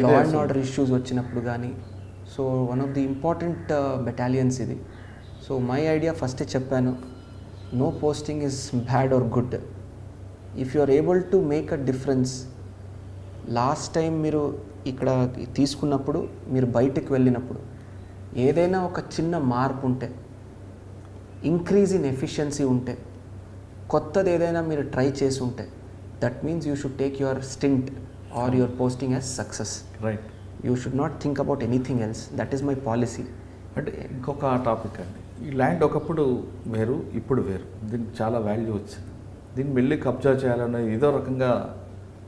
లా అండ్ ఆర్డర్ ఇష్యూస్ వచ్చినప్పుడు కానీ, so one of the important battalions ఇది. సో మై ఐడియా ఫస్టే చెప్పాను, no posting is bad or good. If you are able to make a difference. Last time మీరు ఇక్కడ తీసుకున్నప్పుడు, మీరు బయటకు వెళ్ళినప్పుడు ఏదైనా ఒక చిన్న మార్పు ఉంటే, ఇంక్రీజ్ ఇన్ ఎఫిషియన్సీ ఉంటే, కొత్తది ఏదైనా మీరు ట్రై చేసి ఉంటే, that means you should take your stint or your posting as success. Right. You should not think about anything else. That is my policy. అంటే ఇంకొక టాపిక్ అండి, ఈ ల్యాండ్ ఒకప్పుడు వేరు, ఇప్పుడు వేరు. దీనికి చాలా వాల్యూ వచ్చింది. దీన్ని వెళ్ళి కబ్జా చేయాలన్న ఏదో రకంగా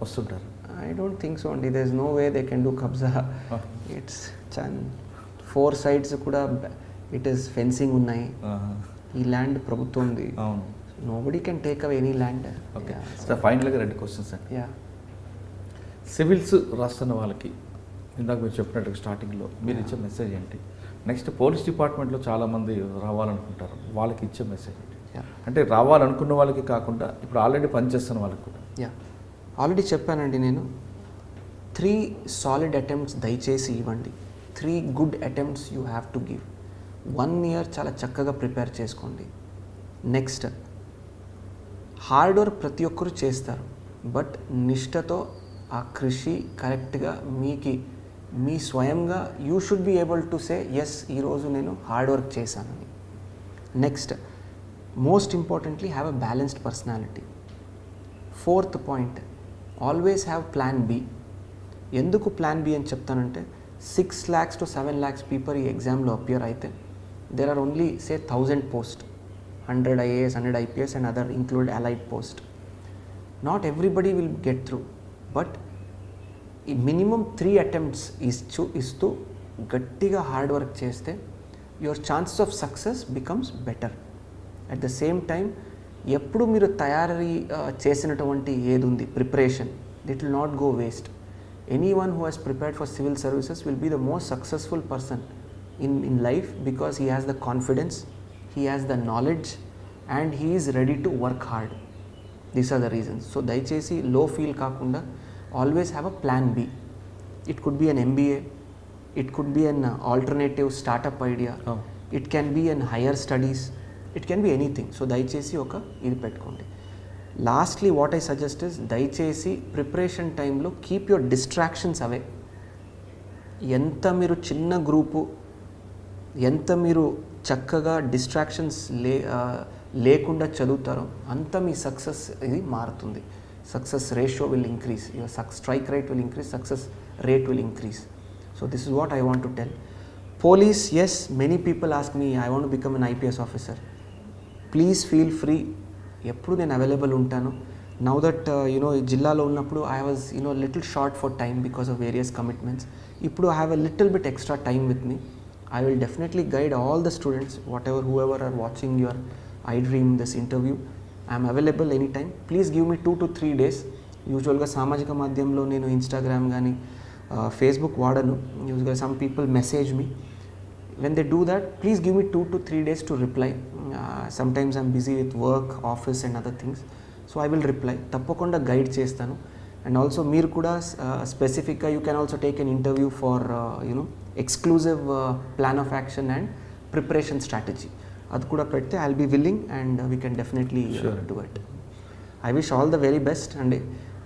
వస్తుంటారు. I don't think so అండి. there is no way they can do kabza. It's 4 sides కూడా it is fencing ఉన్నాయి. ఈ ల్యాండ్ ప్రభుత్వంది. అవును. nobody can take away any land. Okay sir, ఫైనల్గా 2 క్వశ్చన్స్ అండి. యా, సివిల్స్ రాస్తున్న వాళ్ళకి ఇందాక మీరు చెప్పినట్టు స్టార్టింగ్లో మీరు ఇచ్చే మెసేజ్ ఏంటి? నెక్స్ట్ పోలీస్ డిపార్ట్మెంట్లో చాలామంది రావాలనుకుంటారు, వాళ్ళకి ఇచ్చే మెసేజ్ ఏంటి? అంటే రావాలనుకున్న వాళ్ళకి కాకుండా ఇప్పుడు ఆల్రెడీ పనిచేస్తున్న వాళ్ళకి కూడా. యా, ఆల్రెడీ చెప్పానండి నేను. 3 సాలిడ్ అటెంప్ట్స్ దయచేసి ఇవ్వండి. 3 good attempts you have to give. 1 year చాలా చక్కగా ప్రిపేర్ చేసుకోండి. నెక్స్ట్, హార్డ్ వర్క్ ప్రతి ఒక్కరు చేస్తారు, బట్ నిష్ఠతో ఆ కృషి కరెక్ట్గా మీ స్వయంగా you should be able to say yes, ఈరోజు నేను హార్డ్ వర్క్ చేశానని. Next, most importantly have a balanced personality. 4th point, always have plan B. ఎందుకు ప్లాన్ బి అని చెప్తానంటే, 6 lakhs to 7 lakhs పీపుల్ ఈ ఎగ్జామ్లో అపియర్ అయితే there are only say 1000 post, 100 IAS, 100 IPS and other include allied post. Not everybody will get through, but minimum 3 attempts ఇస్తూ గట్టిగా hard work చేస్తే your chances of success becomes better. At the same time ఎప్పుడు మీరు తయారీ చేసినటువంటి ఏది ఉంది preparation, it will not go waste. Anyone who has prepared for civil services will be the most successful person in life because he has the confidence, he has the knowledge and he is ready to work hard. These are the reasons. So దయచేసి లో feel కాకుండా always have a plan B. It could be an MBA, it could be an alternative startup idea, it can be an higher studies, it can be anything. So దయచేసి ఒక ఇది పెట్టుకోండి. Lastly what I suggest is, దయచేసి preparation టైంలో keep your distractions away. ఎంత మీరు చిన్న group, ఎంత మీరు చక్కగా డిస్ట్రాక్షన్స్ లేకుండా చదువుతారో అంత మీ సక్సెస్ ఇది మారుతుంది. Success ratio will increase, your strike rate will increase, success rate will increase. So this is what I want to tell. Police, yes, many people ask me I want to become an IPS officer. Please feel free, ఎప్పుడు నేను available ఉంటాను. Now that ఈ జిల్లాలో ఉన్నప్పుడు I was little short for time because of various commitments. ఇప్పుడు I have a little bit extra time with me. I will definitely guide all the students, whoever are watching your iDream this interview. I am available anytime. Please give me 2 to 3 days. యూజువల్గా సామాజిక మాధ్యమంలో నేను Instagram కానీ Facebook వాడను. యూజువల్గా some people message me. When they do that, please give me 2 to 3 days to reply. Sometimes I'm busy with work, office and other things. So I will reply. తప్పకుండా guide చేస్తాను. And also మీరు కూడా స్పెసిఫిక్గా you can also take an interview for exclusive plan of action and preparation strategy. అది కూడా పెడితే I'll be willing and we can definitely do it. I wish all the very best and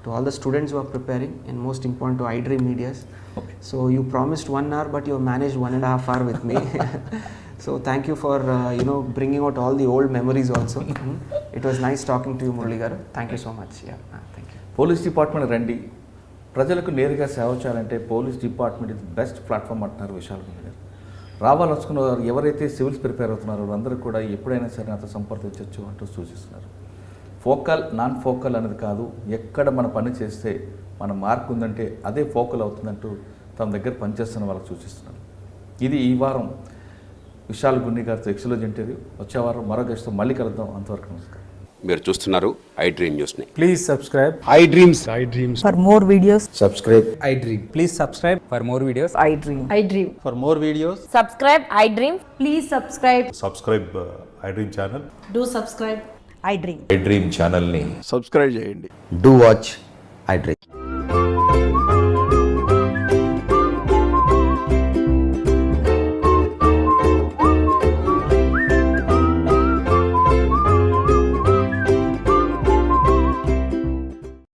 to all the students who are preparing, and most important to iDream Medias. Okay. So you promised 1 hour but you managed 1.5 hours with me. So thank you for bringing out all the old memories also. It was nice talking to you, Murali garu. Thank you so much. Yeah, thank you. Police department రండి, ప్రజలకు నేరుగా సేవ చేయాలంటే police department ఇది best platform అంటున్నారు విశాల్ గుండి గారు. రావాలనుకున్న వారు ఎవరైతే సివిల్స్ ప్రిపేర్ అవుతున్నారో వాళ్ళందరూ కూడా ఎప్పుడైనా సరే నాతో సంప్రదించవచ్చు అంటూ సూచిస్తున్నారు. ఫోకల్ నాన్ ఫోకల్ అనేది కాదు, ఎక్కడ మన పని చేస్తే మన మార్క్ ఉందంటే అదే ఫోకల్ అవుతుందంటూ తమ దగ్గర పనిచేస్తున్న వాళ్ళకి సూచిస్తున్నారు. ఇది ఈ వారం విశాల్ గుండి గారితో ఎక్స్క్లూజివ్ ఇంటర్వ్యూ. వచ్చే వారం మరో గెస్ట్తో మళ్ళీ కలుద్దాం. అంతవరకు నమస్కారం. మీరు చూస్తున్నారు ఐ డ్రీమ్ న్యూస్ని. Please subscribe. I dreams For more videos, Subscribe. I Dream. Please subscribe for more videos. I dream. I dream. For more videos, Subscribe, I dream. Please subscribe. Subscribe I dream channel. Do subscribe. I dream. I dream ఛానల్ని subscribe చేయండి. do watch I Dream.